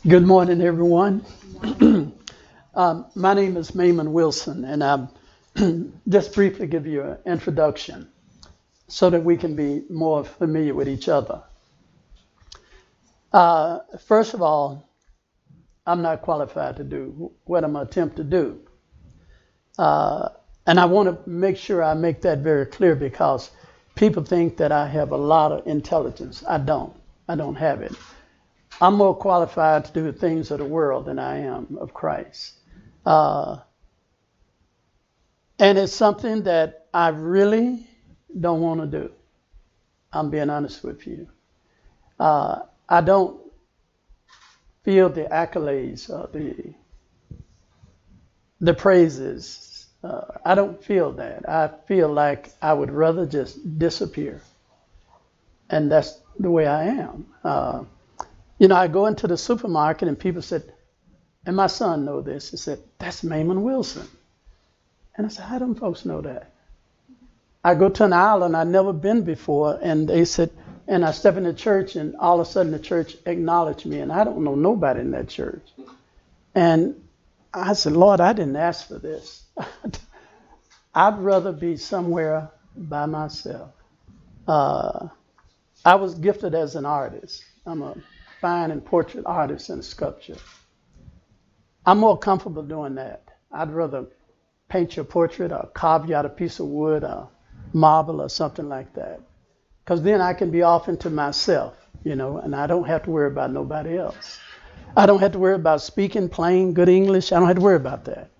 Good morning, everyone. My name is Mamon Wilson, and I'll just briefly give you an introduction so that we can be more familiar with each other. First of all, I'm not qualified to do what I'm attempting to do. And I want to make sure I make that very clear because people think that I have a lot of intelligence. I don't. I don't have it. I'm more qualified to do the things of the world than I am of Christ. And it's something that I really don't want to do. I'm being honest with you. I don't feel the accolades or the praises. I don't feel that. I feel like I would rather just disappear. And that's the way I am. I go into the supermarket and people said, and my son know this, he said, "That's Mamon Wilson." And I said, "How do folks know that?" I go to an island I've never been before, and they said, and I step in the church, and all of a sudden the church acknowledged me, and I don't know nobody in that church. And I said, "Lord, I didn't ask for this. I'd rather be somewhere by myself." I was gifted as an artist. I'm a fine and portrait artist and sculpture. I'm more comfortable doing that. I'd rather paint your portrait or carve you out a piece of wood or marble or something like that. Because then I can be off into myself, and I don't have to worry about nobody else. I don't have to worry about speaking plain, good English. I don't have to worry about that.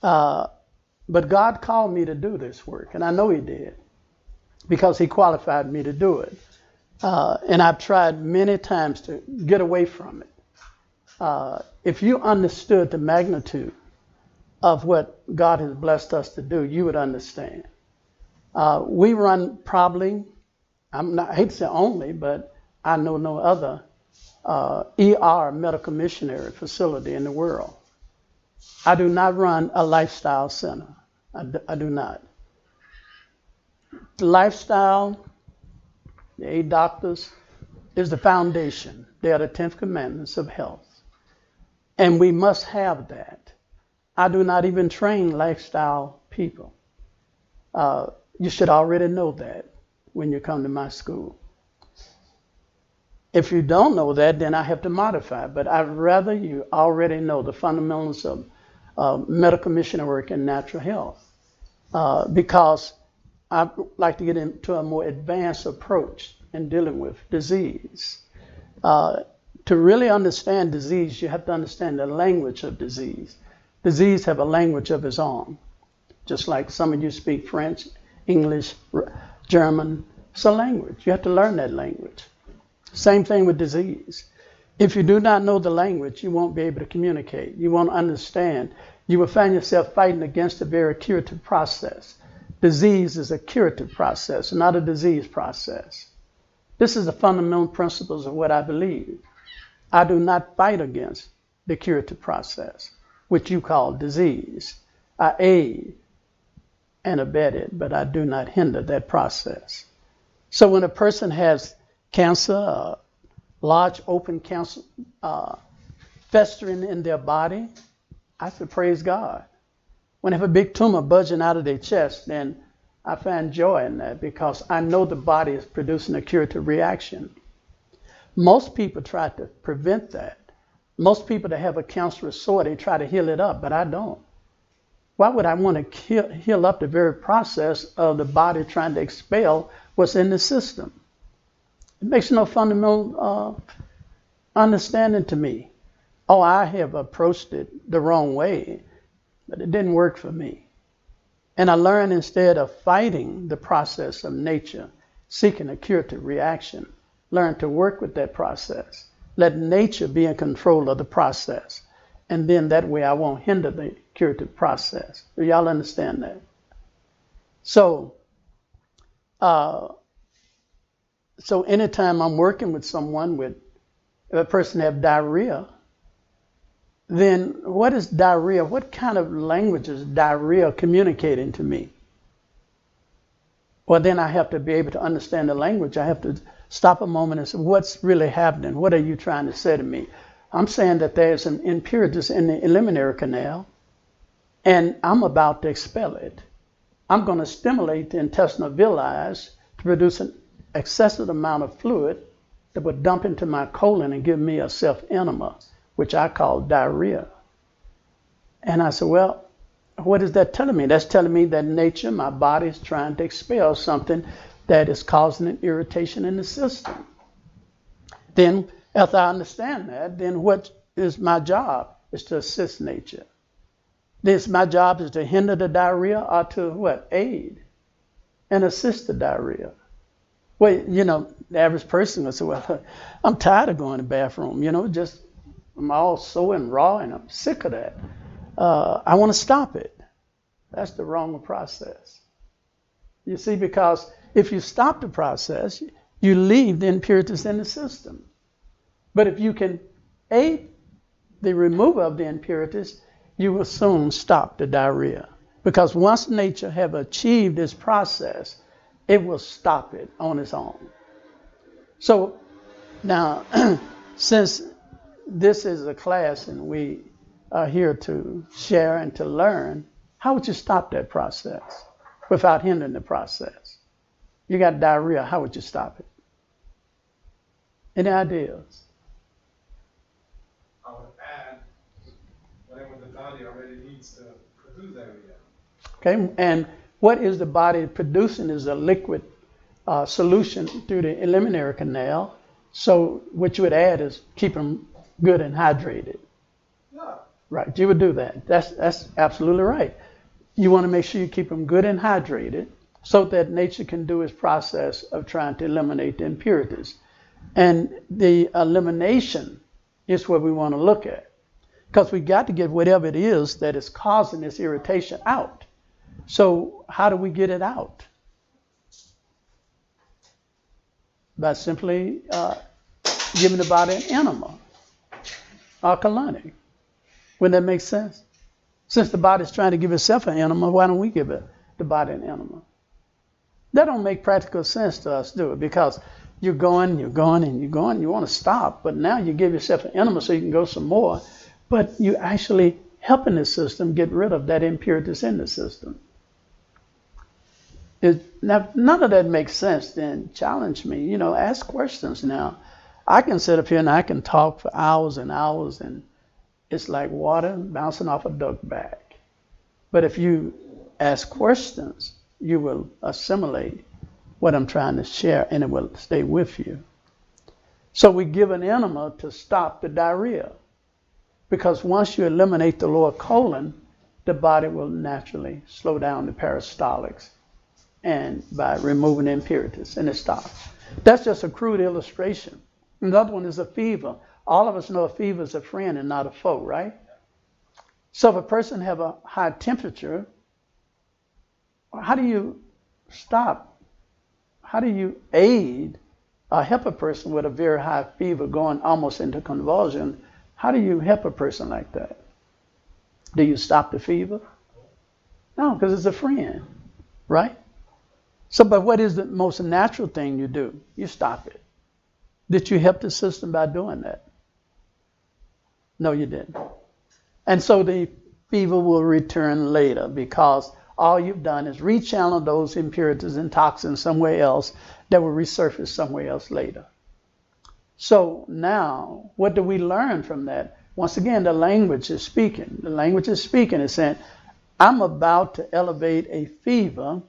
But God called me to do this work, and I know He did because He qualified me to do it. And I've tried many times to get away from it. If you understood the magnitude of what God has blessed us to do, you would understand. We run probably, I hate to say only, but I know no other ER medical missionary facility in the world. I do not run a lifestyle center. I do not. Lifestyle, the 8 doctors, is the foundation. They are the 10th commandments of health. And we must have that. I do not even train lifestyle people. You should already know that when you come to my school. If you don't know that, then I have to modify. But I'd rather you already know the fundamentals of medical missionary work and natural health. Because I'd like to get into a more advanced approach in dealing with disease. To really understand disease, you have to understand the language of disease. Disease have a language of its own. Just like some of you speak French, English, German. It's a language. You have to learn that language. Same thing with disease. If you do not know the language, you won't be able to communicate. You won't understand. You will find yourself fighting against a very curative process. Disease is a curative process, not a disease process. This is the fundamental principles of what I believe. I do not fight against the curative process, which you call disease. I aid and abet it, but I do not hinder that process. So when a person has cancer, large open cancer festering in their body, I say praise God. When I have a big tumor budging out of their chest, then I find joy in that because I know the body is producing a curative reaction. Most people try to prevent that. Most people that have a cancerous sore, they try to heal it up, but I don't. Why would I want to heal up the very process of the body trying to expel what's in the system? It makes no fundamental understanding to me. Oh, I have approached it the wrong way, but it didn't work for me. And I learned instead of fighting the process of nature, seeking a curative reaction, learn to work with that process. Let nature be in control of the process. And then that way I won't hinder the curative process. Do y'all understand that? So anytime I'm working with someone if a person have diarrhea, then what is diarrhea? What kind of language is diarrhea communicating to me? Well, then I have to be able to understand the language. I have to stop a moment and say, what's really happening? What are you trying to say to me? I'm saying that there's some impurities in the eliminary canal, and I'm about to expel it. I'm going to stimulate the intestinal villi to produce an excessive amount of fluid that would dump into my colon and give me a self-enema, which I call diarrhea. And I said, well, what is that telling me? That's telling me that nature, my body, is trying to expel something that is causing an irritation in the system. Then, after I understand that, then what is my job? Is to assist nature. This, my job is to hinder the diarrhea or to what? Aid and assist the diarrhea. Well, the average person will say, well, I'm tired of going to the bathroom, just I'm all sore and raw and I'm sick of that. I want to stop it. That's the wrong process. You see, because if you stop the process, you leave the impurities in the system. But if you can aid the removal of the impurities, you will soon stop the diarrhea. Because once nature have achieved this process, it will stop it on its own. So now, since this is a class and we are here to share and to learn, how would you stop that process without hindering the process? You got diarrhea, how would you stop it? Any ideas? I would add whatever the body already needs to produce diarrhea. Okay, and what is the body producing is a liquid solution through the eliminary canal. So what you would add is keep them good and hydrated. Yeah. Right, you would do that. That's absolutely right. You want to make sure you keep them good and hydrated so that nature can do its process of trying to eliminate the impurities. And the elimination is what we want to look at, because we got to get whatever it is that is causing this irritation out. So how do we get it out? By simply giving the body an enema, alkaline. Wouldn't that make sense? Since the body's trying to give itself an enema, why don't we give the body an enema? That don't make practical sense to us, do it? Because you're going, you want to stop, but now you give yourself an enema so you can go some more, but you actually helping the system get rid of that impurities in the system. Now, none of that makes sense, then challenge me, ask questions now. I can sit up here and I can talk for hours and hours, and it's like water bouncing off a duck bag. But if you ask questions, you will assimilate what I'm trying to share, and it will stay with you. So we give an enema to stop the diarrhea, because once you eliminate the lower colon, the body will naturally slow down the peristaltics, and by removing the impurities, and it stops. That's just a crude illustration. Another one is a fever. All of us know a fever is a friend and not a foe, right? So if a person have a high temperature, how do you stop? How do you aid or help a person with a very high fever going almost into convulsion? How do you help a person like that? Do you stop the fever? No, because it's a friend, right? So, but what is the most natural thing you do? You stop it. Did you help the system by doing that? No, you didn't. And so the fever will return later, because all you've done is rechannel those impurities and toxins somewhere else that will resurface somewhere else later. So now, what do we learn from that? Once again, the language is speaking. The language is speaking. It's saying, I'm about to elevate a fever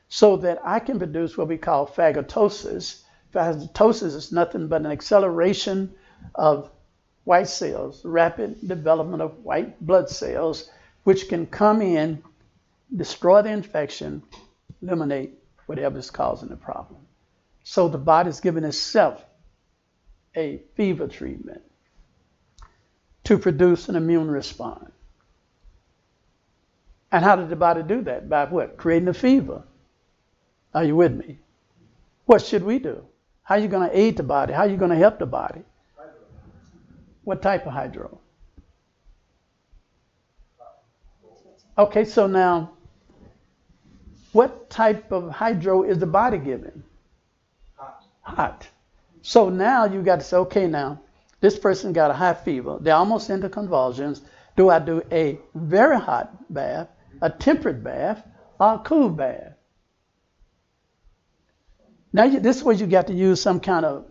so that I can produce what we call phagocytosis. Phagocytosis is nothing but an acceleration of white cells, rapid development of white blood cells, which can come in, destroy the infection, eliminate whatever is causing the problem. So the body's giving itself a fever treatment to produce an immune response. And how did the body do that? By what? Creating a fever. Are you with me? What should we do? How are you going to aid the body? How are you going to help the body? Hydro. What type of hydro? Okay, so now, what type of hydro is the body giving? Hot. Hot. So now you got to say, okay, now, This person got a high fever. They're almost into convulsions. Do I do a very hot bath, a temperate bath, or a cool bath? Now, this is where you got to use some kind of,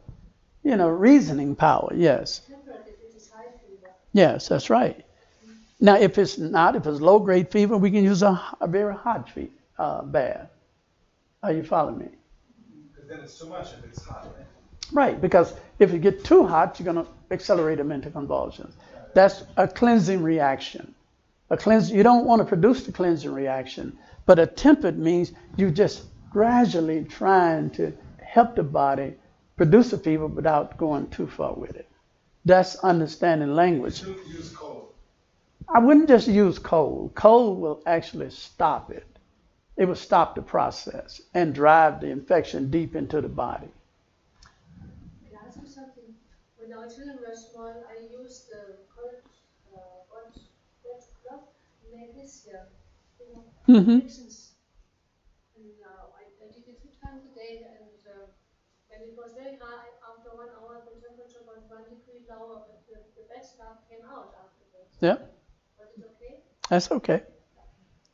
reasoning power. Yes. Temperate if it is high fever. Yes, that's right. Now, if it's not, if it's low-grade fever, we can use a very hot bath. Are you following me? Because then it's too much if it's hot, right? Right, because if you get too hot, you're going to accelerate them into convulsions. That's a cleansing reaction. You don't want to produce the cleansing reaction, but a temperate means you just gradually trying to help the body produce a fever without going too far with it. That's understanding language. You should use cold. I wouldn't just use cold. Cold will actually stop it. It will stop the process and drive the infection deep into the body. Can I ask you something? When our children were small, I used the cold wet cloth and made this here, frictions. And I did it 2 times a day, and it was very high. After 1 hour, the temperature was 1 degree lower, but the bad stuff came out afterwards. Yeah. Was it okay? That's okay.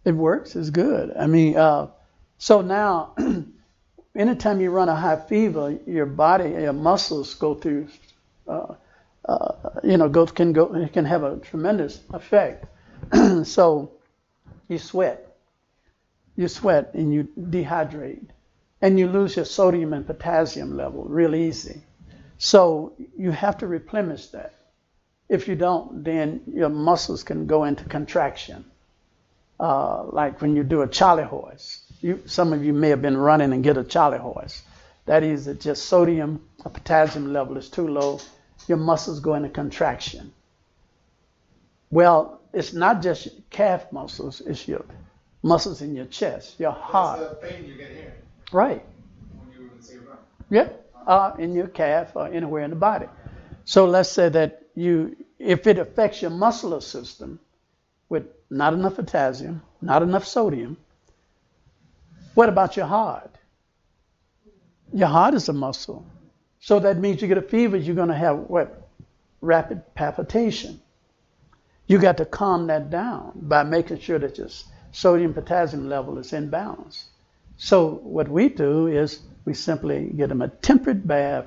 It works. It's good. I mean, so now, anytime you run a high fever, your body, your muscles go through, it can have a tremendous effect. So you sweat and you dehydrate, and you lose your sodium and potassium level real easy. So you have to replenish that. If you don't, then your muscles can go into contraction. Like when you do a Charlie horse. Some of you may have been running and get a Charlie horse. That is that just sodium or potassium level is too low. Your muscles go into contraction. Well, it's not just calf muscles, it's your muscles in your chest, your heart. That's the pain you get here. Right. When you say run. Yep. In your calf or anywhere in the body. So let's say that if it affects your muscular system with not enough potassium, not enough sodium, what about your heart? Your heart is a muscle. So that means you get a fever, you're going to have what? Rapid palpitation. You got to calm that down by making sure that your sodium potassium level is in balance. So what we do is we simply get them a temperate bath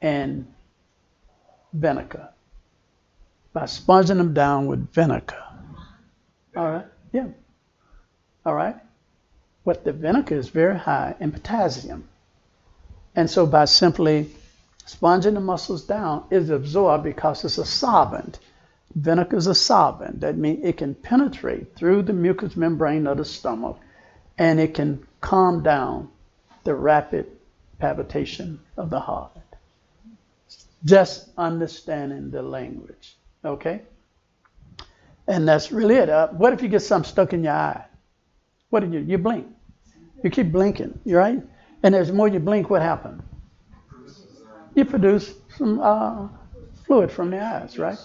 and vinegar by sponging them down with vinegar. All right? Yeah. All right? What the vinegar is very high in potassium. And so by simply sponging the muscles down, it's absorbed because it's a solvent. Vinegar is a solvent. That means it can penetrate through the mucous membrane of the stomach, and it can calm down the rapid palpitation of the heart. Just understanding the language. Okay? And that's really it. What if you get something stuck in your eye? What do? You blink. You keep blinking, you right? And as more you blink, what happens? You produce some fluid from the eyes, right?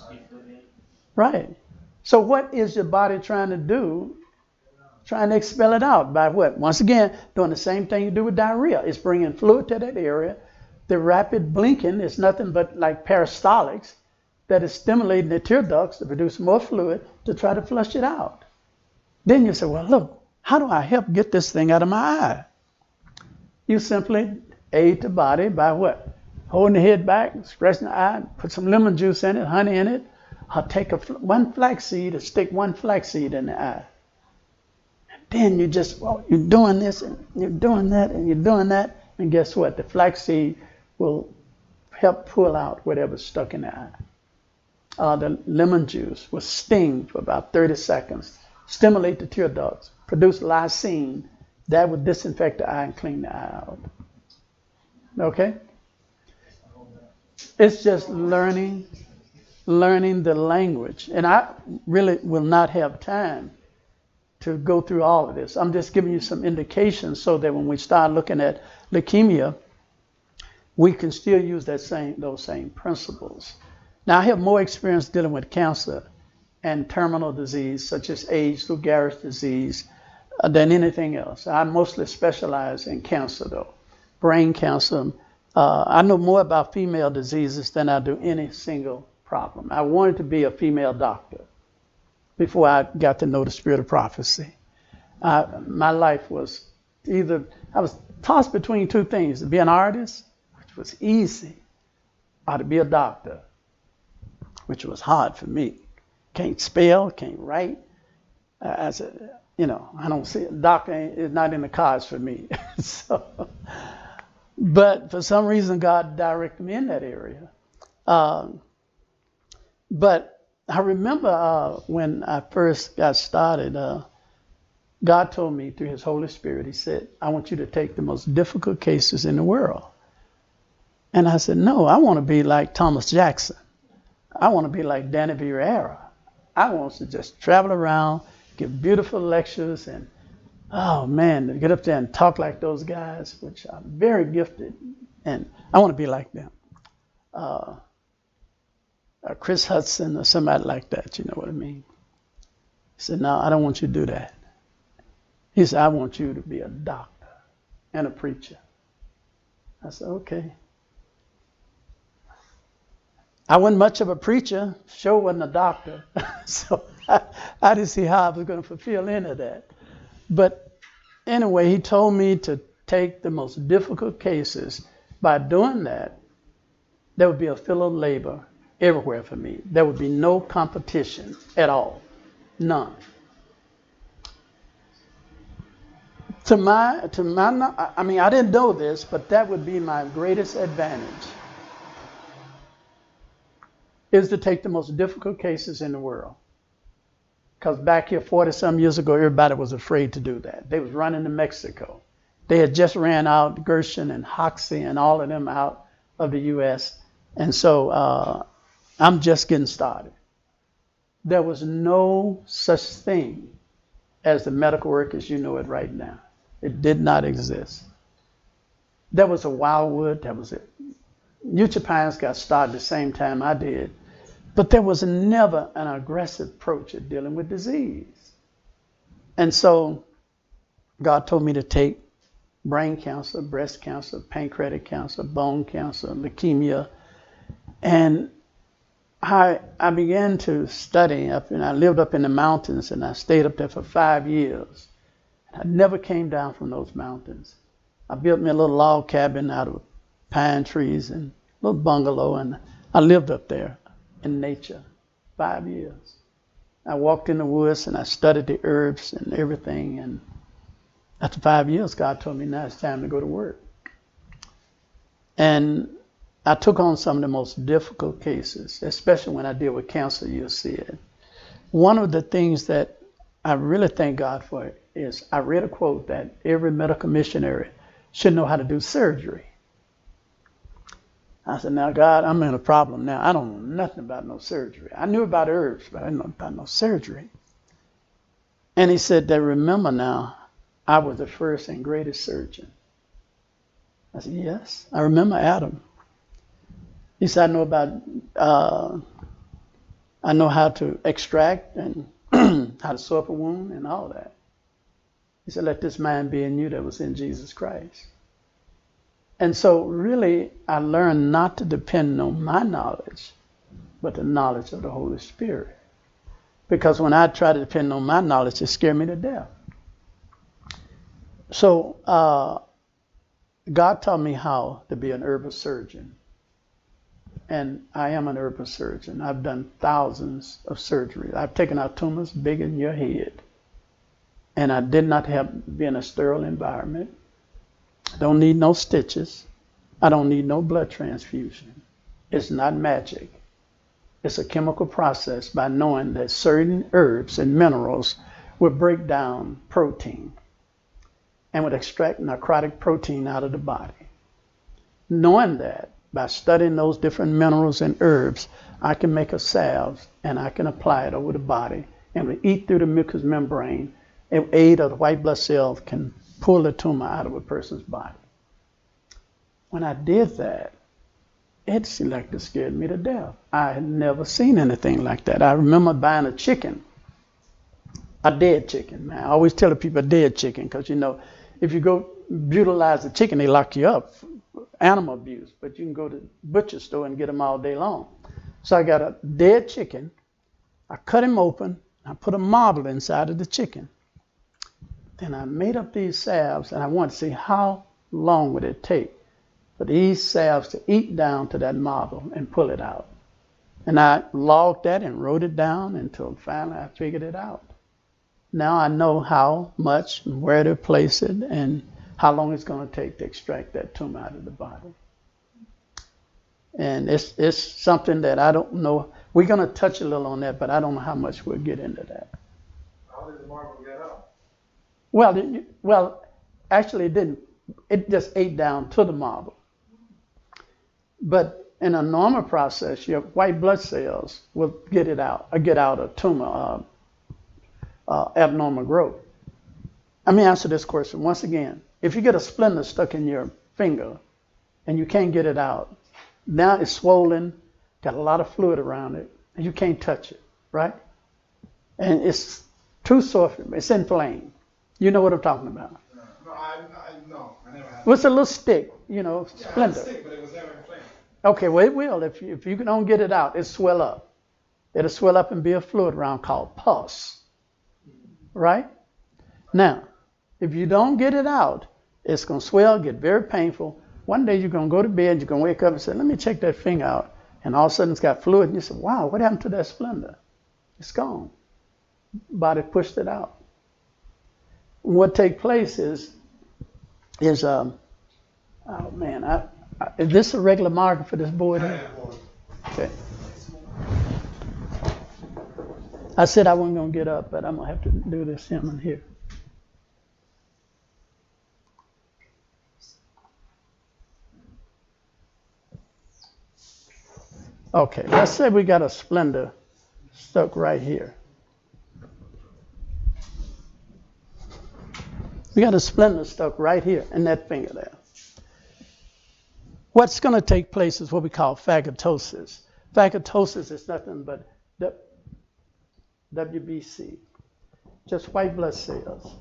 Right. So what is your body trying to do? Trying to expel it out by what? Once again, doing the same thing you do with diarrhea. It's bringing fluid to that area. The rapid blinking is nothing but like peristaltics that is stimulating the tear ducts to produce more fluid to try to flush it out. Then you say, well, look, how do I help get this thing out of my eye? You simply aid the body by what? Holding the head back, scratching the eye, put some lemon juice in it, honey in it. I'll take one flaxseed and stick one flaxseed in the eye. And then you're doing this and you're doing that and you're doing that. And guess what? The flaxseed will help pull out whatever's stuck in the eye. The lemon juice will sting for about 30 seconds, stimulate the tear ducts, produce lysine. That would disinfect the eye and clean the eye out. Okay? It's just learning the language. And I really will not have time to go through all of this. I'm just giving you some indications so that when we start looking at leukemia, we can still use those same principles. Now, I have more experience dealing with cancer and terminal disease, such as AIDS, Lou Gehrig's disease, than anything else. I mostly specialize in cancer, though. Brain cancer. I know more about female diseases than I do any single problem. I wanted to be a female doctor before I got to know the spirit of prophecy. My life was I was tossed between two things: to be an artist, which was easy, or to be a doctor, which was hard for me. Can't spell, can't write. I said, I don't see it. Doctor is not in the cards for me. But for some reason, God directed me in that area. But I remember when I first got started, God told me through his Holy Spirit, he said, I want you to take the most difficult cases in the world. And I said, no, I want to be like Thomas Jackson. I want to be like Danny Vieira. I want to just travel around, give beautiful lectures, and oh man, to get up there and talk like those guys, which are very gifted. And I want to be like them. Chris Hudson or somebody like that, you know what I mean? He said, no, I don't want you to do that. He said, I want you to be a doctor and a preacher. I said, okay. I wasn't much of a preacher, sure wasn't a doctor. So I didn't see how I was going to fulfill any of that. But anyway, he told me to take the most difficult cases. By doing that, there would be a field of labor everywhere for me. There would be no competition at all. None. I didn't know this, but that would be my greatest advantage, is to take the most difficult cases in the world. Because back here 40-some years ago, everybody was afraid to do that. They was running to Mexico. They had just ran out Gershon and Hoxie and all of them out of the U.S. And so I'm just getting started. There was no such thing as the medical work as you know it right now. It did not exist. There was a Wildwood. That was it. Utah Pines got started the same time I did. But there was never an aggressive approach at dealing with disease. And so God told me to take brain cancer, breast cancer, pancreatic cancer, bone cancer, leukemia. And I began to study up, and I lived up in the mountains, and I stayed up there for 5 years. I never came down from those mountains. I built me a little log cabin out of pine trees and a little bungalow, and I lived up there in nature 5 years. I walked in the woods and I studied the herbs and everything, and after 5 years, God told me, now it's time to go to work. And I took on some of the most difficult cases, especially when I deal with cancer, you'll see it. One of the things that I really thank God for is I read a quote that every medical missionary should know how to do surgery. I said, now, God, I'm in a problem now. I don't know nothing about no surgery. I knew about herbs, but I didn't know about no surgery. And he said that, remember now, I was the first and greatest surgeon. I said, yes, I remember Adam. He said, I know how to extract and how to sew up a wound and all that. He said, let this mind be in you that was in Jesus Christ. And so really, I learned not to depend on my knowledge, but the knowledge of the Holy Spirit. Because when I try to depend on my knowledge, it scared me to death. So God taught me how to be an herbal surgeon. And I am an herbal surgeon. I've done thousands of surgeries. I've taken out tumors bigger than your head. And I did not have to be in a sterile environment. I don't need no stitches. I don't need no blood transfusion. It's not magic. It's a chemical process by knowing that certain herbs and minerals will break down protein and would extract narcotic protein out of the body. Knowing that, by studying those different minerals and herbs, I can make a salve and I can apply it over the body, and we eat through the mucous membrane, and aid of the white blood cells can pull the tumor out of a person's body. When I did that, it seemed like it scared me to death. I had never seen anything like that. I remember buying a chicken, a dead chicken, man. I always tell the people a dead chicken, because, you know, if you go brutalize the chicken, they lock you up. Animal abuse, but you can go to the butcher store and get them all day long. So I got a dead chicken. I cut him open. I put a model inside of the chicken. Then I made up these salves, and I wanted to see how long would it take for these salves to eat down to that model and pull it out. And I logged that and wrote it down until finally I figured it out. Now I know how much and where to place it and how long it's going to take to extract that tumor out of the body. And it's something that I don't know. We're going to touch a little on that, but I don't know how much we'll get into that. How did the marble get out? Well, actually it didn't. It just ate down to the marble. But in a normal process, your white blood cells will get out a tumor abnormal growth. Let me answer this question once again. If you get a splinter stuck in your finger and you can't get it out, now it's swollen, got a lot of fluid around it, and you can't touch it, right? And it's too sore, it's inflamed. You know what I'm talking about. No, I never had. What's a little stick, splinter? Yeah, I had a stick, but it was never inflamed. Okay, well it will. If you don't get it out, it'll swell up. It'll swell up and be a fluid around called pus, right? Now, if you don't get it out, it's going to swell, get very painful. One day you're going to go to bed, you're going to wake up and say, let me check that finger out. And all of a sudden it's got fluid, and you say, wow, what happened to that splinter? It's gone. Body pushed it out. What takes place is oh man, is this a regular marker for this board here? Okay. I said I wasn't going to get up, but I'm going to have to do this in here. Okay, let's say we got a splinter stuck right here. We got a splinter stuck right here in that finger there. What's going to take place is what we call phagocytosis. Phagocytosis is nothing but WBC, just white blood cells.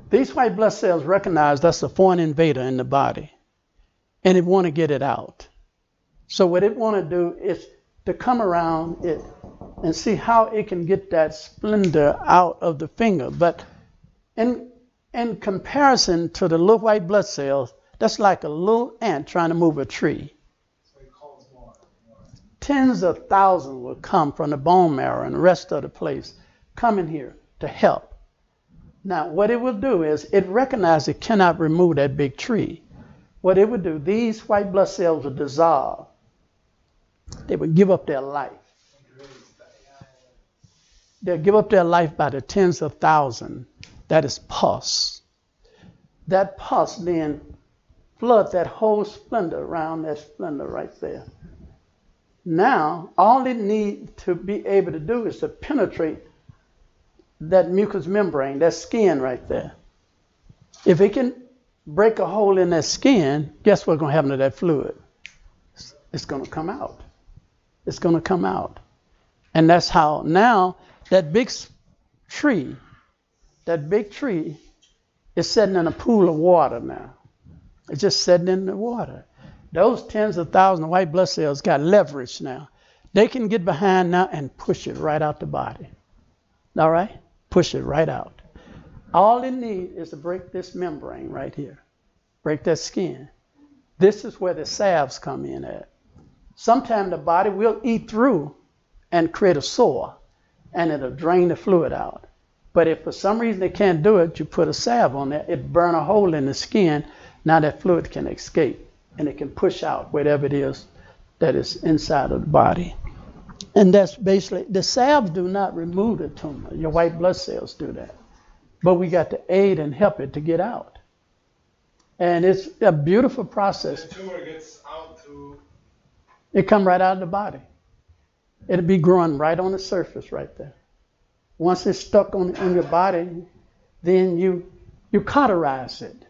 These white blood cells recognize that's a foreign invader in the body, and it want to get it out. So what it want to do is to come around it and see how it can get that splinter out of the finger. But in comparison to the little white blood cells, that's like a little ant trying to move a tree. So he calls more. Tens of thousands will come from the bone marrow and the rest of the place, coming here to help. Now, what it will do is it recognizes it cannot remove that big tree. What it would do, these white blood cells would dissolve. They would give up their life. They'll give up their life by the tens of thousands. That is pus. That pus then floods that whole splinter around that splinter right there. Now, all it needs to be able to do is to penetrate that mucous membrane, that skin right there. If it can break a hole in that skin, guess what's going to happen to that fluid? It's going to come out. It's going to come out. And that's how now that big tree is sitting in a pool of water now. It's just sitting in the water. Those tens of thousands of white blood cells got leverage now. They can get behind now and push it right out the body. All right? Push it right out. All it needs is to break this membrane right here. Break that skin. This is where the salves come in at. Sometimes the body will eat through and create a sore, and it'll drain the fluid out. But if for some reason they can't do it, you put a salve on there, it burn a hole in the skin. Now that fluid can escape, and it can push out whatever it is that is inside of the body. And that's basically, the salves do not remove the tumor. Your white blood cells do that. But we got to aid and help it to get out. And it's a beautiful process. The tumor gets out to... It come right out of the body. It'll be growing right on the surface right there. Once it's stuck on your body, then you cauterize it.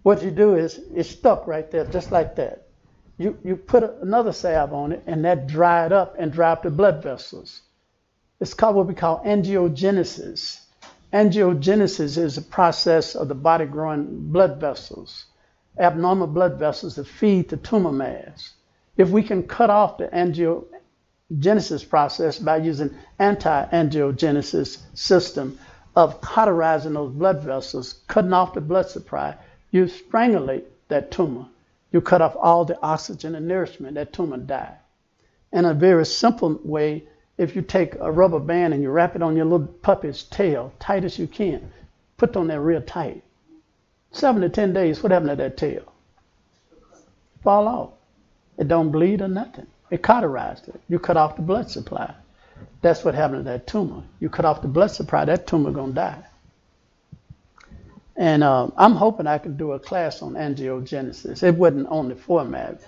What you do is, it's stuck right there, just like that. You put another salve on it, and that dried up and dry up the blood vessels. It's called what we call angiogenesis. Angiogenesis is a process of the body growing blood vessels. abnormal blood vessels that feed the tumor mass. If we can cut off the angiogenesis process by using anti-angiogenesis system of cauterizing those blood vessels, cutting off the blood supply, you strangulate that tumor. You cut off all the oxygen and nourishment, that tumor dies. In a very simple way, if you take a rubber band and you wrap it on your little puppy's tail, tight as you can, put on there real tight. 7 to 10 days, what happened to that tail? Fall off. It don't bleed or nothing. It cauterized it. You cut off the blood supply. That's what happened to that tumor. You cut off the blood supply, that tumor gonna die. And I'm hoping I can do a class on angiogenesis. It wasn't on the format,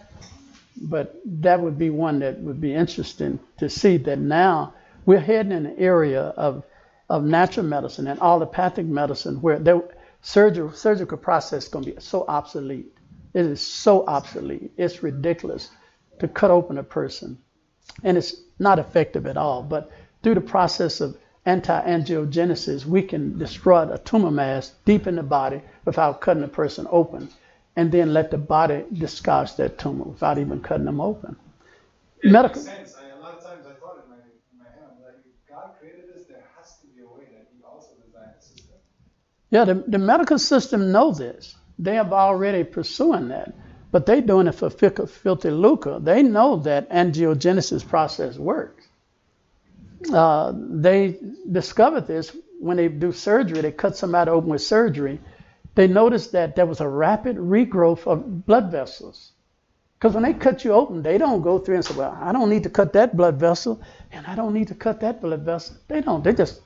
but that would be one that would be interesting to see that now we're heading in an area of natural medicine and allopathic medicine where the surgical process is going to be so obsolete. It is so obsolete. It's ridiculous to cut open a person. And it's not effective at all. But through the process of anti-angiogenesis, we can destroy a tumor mass deep in the body without cutting a person open, and then let the body discharge that tumor without even cutting them open. It Medical. makes sense. A lot of times I thought in my head, like, if God created this, there has to be a way that He also designed the system. Yeah, the medical system knows this. They have already pursuing that, but they're doing it for filthy lucre. They know that angiogenesis process works. They discovered this when they do surgery. They cut somebody open with surgery. They noticed that there was a rapid regrowth of blood vessels. Because when they cut you open, they don't go through and say, well, I don't need to cut that blood vessel, and I don't need to cut that blood vessel. They don't. They just,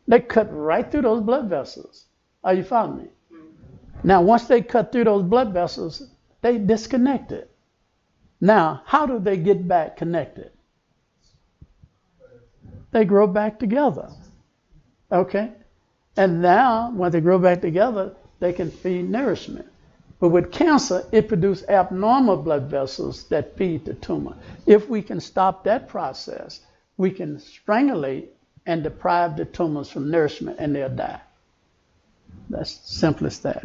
they cut right through those blood vessels. Are you following me? Now, once they cut through those blood vessels, they disconnect it. Now, how do they get back connected? They grow back together. Okay? And now, when they grow back together, they can feed nourishment. But with cancer, it produces abnormal blood vessels that feed the tumor. If we can stop that process, we can strangulate and deprive the tumors from nourishment, and they'll die. That's simple as that.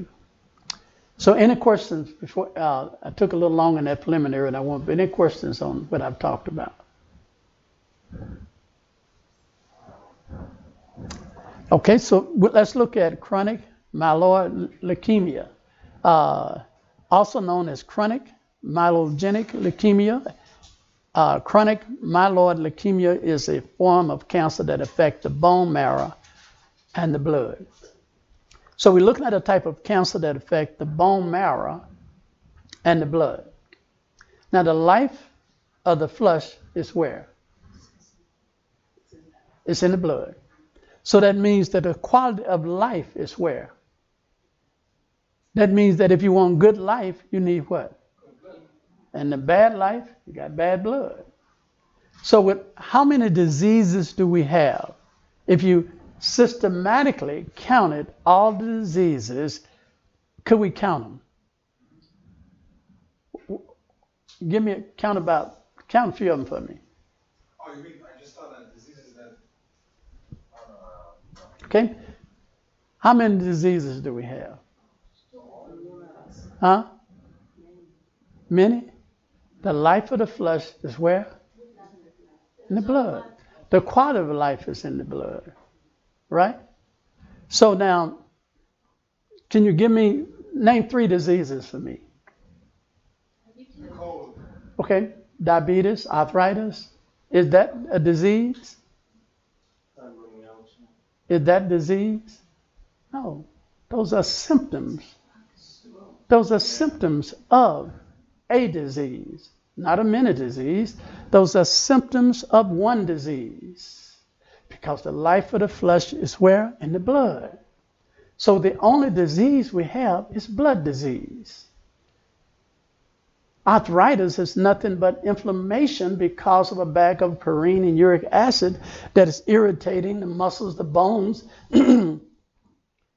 So any questions before, I took a little long in that preliminary, and I won't, but any questions on what I've talked about? Okay, so let's look at chronic myeloid leukemia, also known as chronic myelogenous leukemia. Chronic myeloid leukemia is a form of cancer that affects the bone marrow and the blood. So we're looking at a type of cancer that affects the bone marrow and the blood. Now the life of the flesh is where? It's in the blood. So that means that the quality of life is where? That means that if you want good life, you need what? And the bad life, you got bad blood. So with how many diseases do we have? If you systematically counted all the diseases, could we count them? Give me a count a few of them for me. Oh, you mean, I just thought that diseases that, Okay? How many diseases do we have? Huh? Many? The life of the flesh is where? In the blood. The quality of life is in the blood. Right? So now, can you name 3 diseases for me? cold. Okay, diabetes, arthritis. Is that a disease? Is that disease? No, those are symptoms. Those are symptoms of a disease, not a mini disease. Those are symptoms of one disease. Because the life of the flesh is where? In the blood. So the only disease we have is blood disease. Arthritis is nothing but inflammation because of a bag of purine and uric acid that is irritating the muscles, the bones,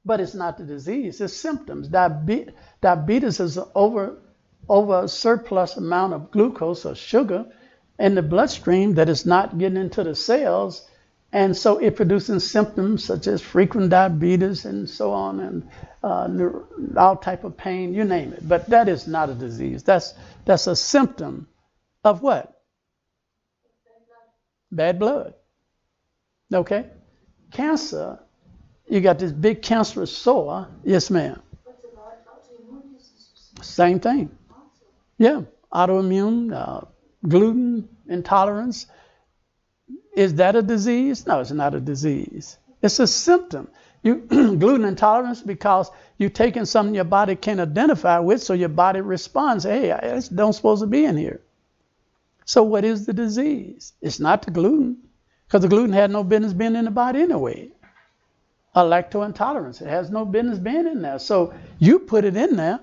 but it's not the disease, it's symptoms. Diabetes is over a surplus amount of glucose or sugar in the bloodstream that is not getting into the cells, And so it produces symptoms such as frequent diabetes and so on, and all type of pain, you name it. But that is not a disease. That's a symptom of what? Bad blood. Okay? Cancer, you got this big cancerous sore. Yes, ma'am. What about autoimmune diseases? Same thing. Also, Yeah. Autoimmune, gluten intolerance. Is that a disease? No, it's not a disease. It's a symptom. You gluten intolerance because you've taken something your body can't identify with, so your body responds, hey, I don't supposed to be in here. So what is the disease? It's not the gluten, because the gluten had no business being in the body anyway. A lactose intolerance, it has no business being in there. So you put it in there.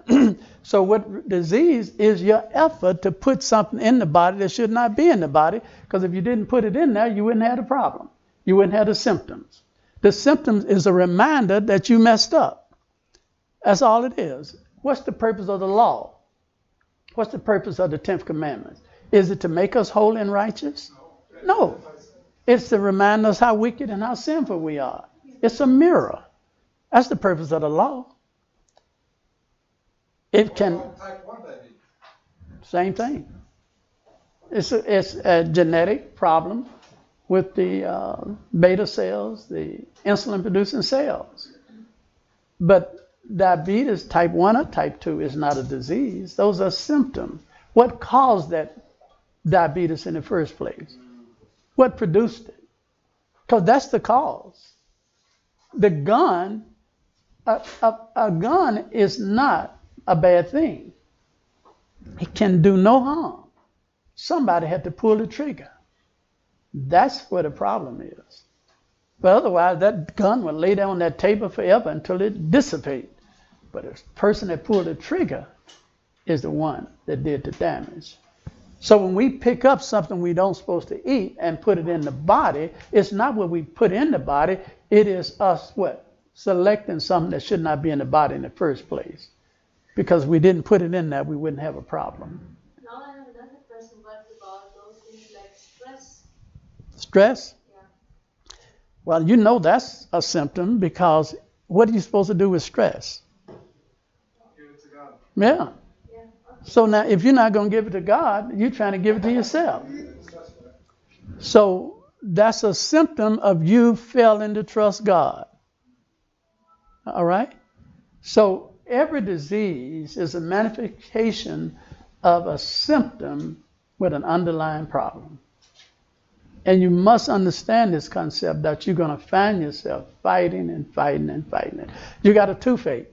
So what disease is your effort to put something in the body that should not be in the body, because if you didn't put it in there, you wouldn't have the problem. You wouldn't have the symptoms. The symptoms is a reminder that you messed up. That's all it is. What's the purpose of the law? What's the purpose of the 10th commandment? Is it to make us holy and righteous? No. It's to remind us how wicked and how sinful we are. It's a mirror. That's the purpose of the law. It can. Type 1 diabetes. Same thing. It's a genetic problem with the beta cells, the insulin-producing cells. But diabetes type 1 or type 2 is not a disease. Those are symptoms. What caused that diabetes in the first place? What produced it? Because that's the cause. The gun, a gun is not a bad thing. It can do no harm. Somebody had to pull the trigger. That's where the problem is. But otherwise, that gun would lay down on that table forever until it dissipates. But the person that pulled the trigger is the one that did the damage. So when we pick up something we don't supposed to eat and put it in the body, it's not what we put in the body. It is us what? Selecting something that should not be in the body in the first place. Because we didn't put it in there, we wouldn't have a problem. now I have another question. What about those things like stress? Stress? Yeah. Well, you know that's a symptom, because what are you supposed to do with stress? Give it to God. Yeah. Yeah. Okay. So now if you're not going to give it to God, you're trying to give it to yourself. So that's a symptom of you failing to trust God. All right? So every disease is a manifestation of a symptom with an underlying problem. And you must understand this concept that you're going to find yourself fighting and fighting and fighting it. You got a toothache.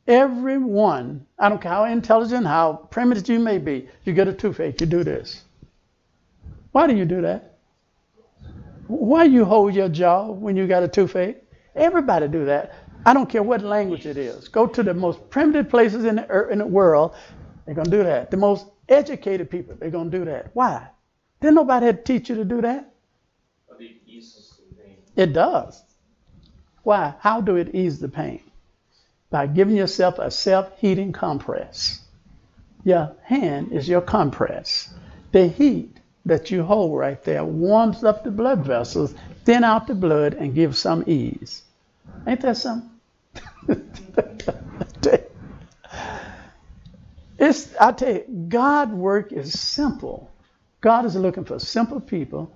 Everyone, I don't care how intelligent, how primitive you may be, you get a toothache, you do this. Why do you do that? Why you hold your jaw when you got a toothache? Everybody do that. I don't care what language it is. Go to the most primitive places in the world, they're going to do that. The most educated people, they're going to do that. Why? Didn't nobody have to teach you to do that? But it eases the pain. It does. Why? How do it ease the pain? By giving yourself a self-heating compress. Your hand is your compress. The heat that you hold right there warms up the blood vessels, thin out the blood, and gives some ease. Ain't that something? I tell you, God's work is simple. God is looking for simple people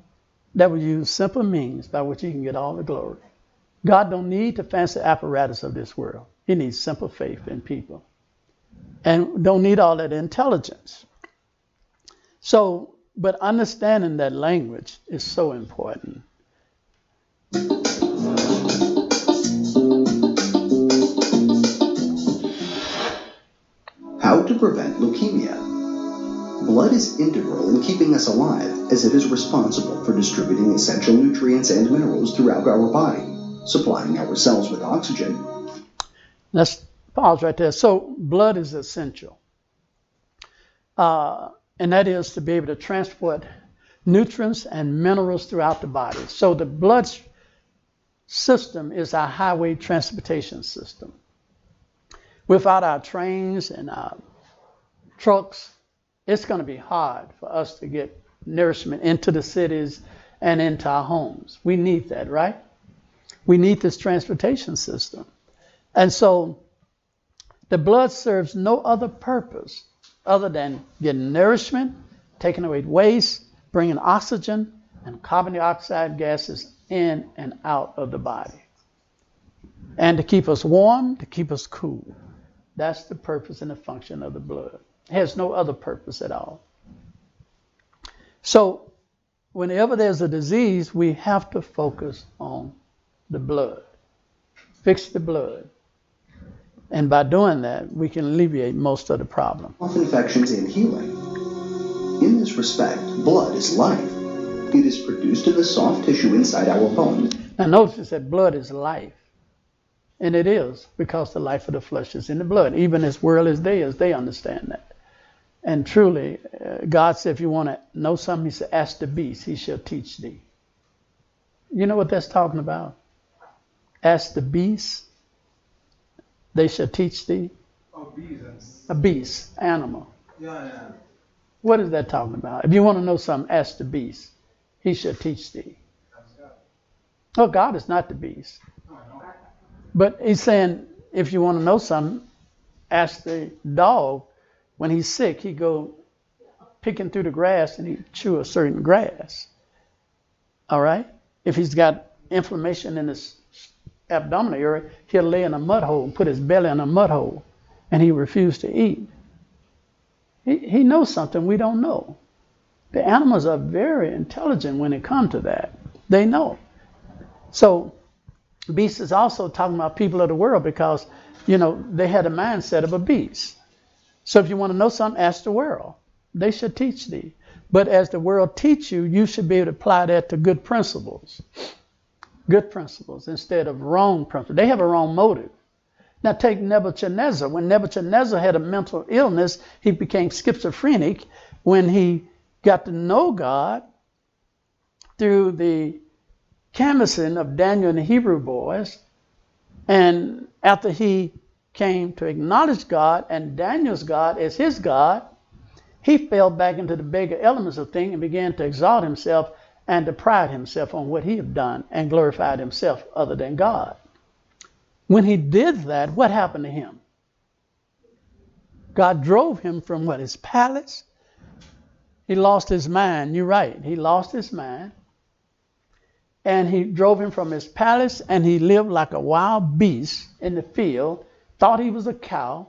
that will use simple means by which he can get all the glory. God don't need the fancy apparatus of this world. He needs simple faith in people. And don't need all that intelligence. So, but understanding that language is so important. How to prevent leukemia. Blood is integral in keeping us alive, as it is responsible for distributing essential nutrients and minerals throughout our body, supplying our cells with oxygen. Let's pause right there. So blood is essential. And that is to be able to transport nutrients and minerals throughout the body. So the blood system is our highway transportation system. Without our trains and our trucks, it's going to be hard for us to get nourishment into the cities and into our homes. We need that, right? We need this transportation system. And so the blood serves no other purpose other than getting nourishment, taking away waste, bringing oxygen and carbon dioxide gases in and out of the body. And to keep us warm, to keep us cool. That's the purpose and the function of the blood. It has no other purpose at all. So whenever there's a disease, we have to focus on the blood. Fix the blood. And by doing that, we can alleviate most of the problem. Of infections and healing. In this respect, blood is life. It is produced in the soft tissue inside our bone. Now notice that blood is life. And it is, because the life of the flesh is in the blood. Even as world as they understand that. And truly, God said, if you want to know something, he said, ask the beast, he shall teach thee. You know what that's talking about? Ask the beast, they shall teach thee. Oh, bees. A beast, animal. Yeah. What is that talking about? If you want to know something, ask the beast, he shall teach thee. That's God. Oh, God is not the beast. No, I know. But he's saying, if you want to know something, ask the dog. When he's sick, he go picking through the grass and he chew a certain grass. All right? If he's got inflammation in his abdominal area, he'll lay in a mud hole and put his belly in a mud hole, and he refused to eat. He knows something we don't know. The animals are very intelligent when it comes to that. They know. So beast is also talking about people of the world, because, they had a mindset of a beast. So if you want to know something, ask the world. They should teach thee. But as the world teach you, you should be able to apply that to good principles. Good principles instead of wrong principles. They have a wrong motive. Now take Nebuchadnezzar. When Nebuchadnezzar had a mental illness, he became schizophrenic. When he got to know God through the canvassing of Daniel and the Hebrew boys, and after he came to acknowledge God and Daniel's God as his God, he fell back into the beggar elements of things and began to exalt himself and to pride himself on what he had done and glorified himself other than God. When he did that, what happened to him? God drove him from his palace. He lost his mind. You're right. He lost his mind. And he drove him from his palace, and he lived like a wild beast in the field, thought he was a cow.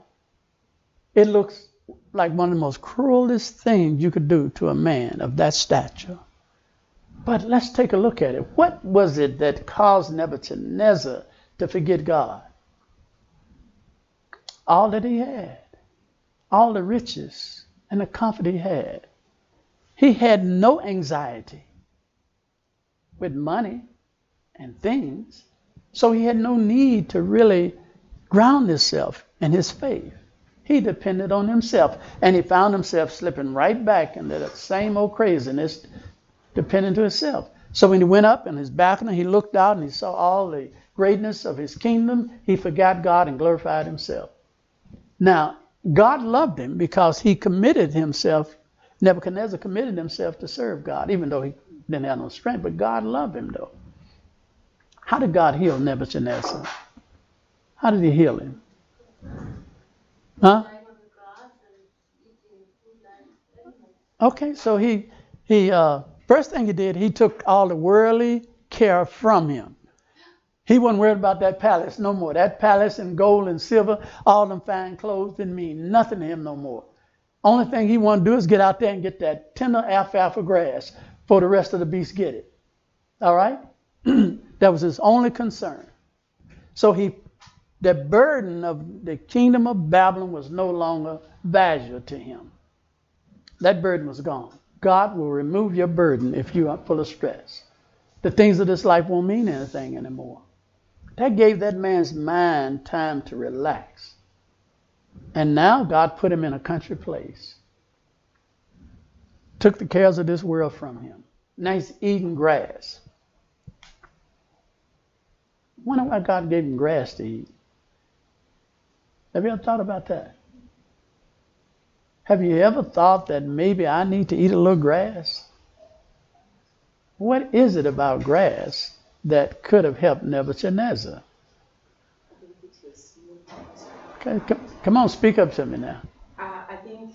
It looks like one of the most cruelest things you could do to a man of that stature. But let's take a look at it. What was it that caused Nebuchadnezzar to forget God? All that he had, all the riches and the comfort he had. He had no anxiety with money and things, so he had no need to really ground himself in his faith. He depended on himself, and he found himself slipping right back into that same old craziness, depending to himself. So when he went up in his balcony, he looked out and he saw all the greatness of his kingdom. He forgot God and glorified himself. Now, God loved him because he committed himself. Nebuchadnezzar committed himself to serve God, even though he didn't have no strength, but God loved him though. How did God heal Nebuchadnezzar? How did he heal him? Huh? Okay, so he first thing he did, he took all the worldly care from him. He wasn't worried about that palace no more. That palace and gold and silver, all them fine clothes didn't mean nothing to him no more. Only thing he wanted to do is get out there and get that tender alfalfa grass for the rest of the beasts get it. All right? That was his only concern. So the burden of the kingdom of Babylon was no longer valuable to him. That burden was gone. God will remove your burden if you are full of stress. The things of this life won't mean anything anymore. That gave that man's mind time to relax. And now God put him in a country place. Took the cares of this world from him. Now he's eating grass. Wonder why God gave him grass to eat. Have you ever thought about that? Have you ever thought that maybe I need to eat a little grass? What is it about grass that could have helped Nebuchadnezzar? Okay, come on, speak up to me now. I think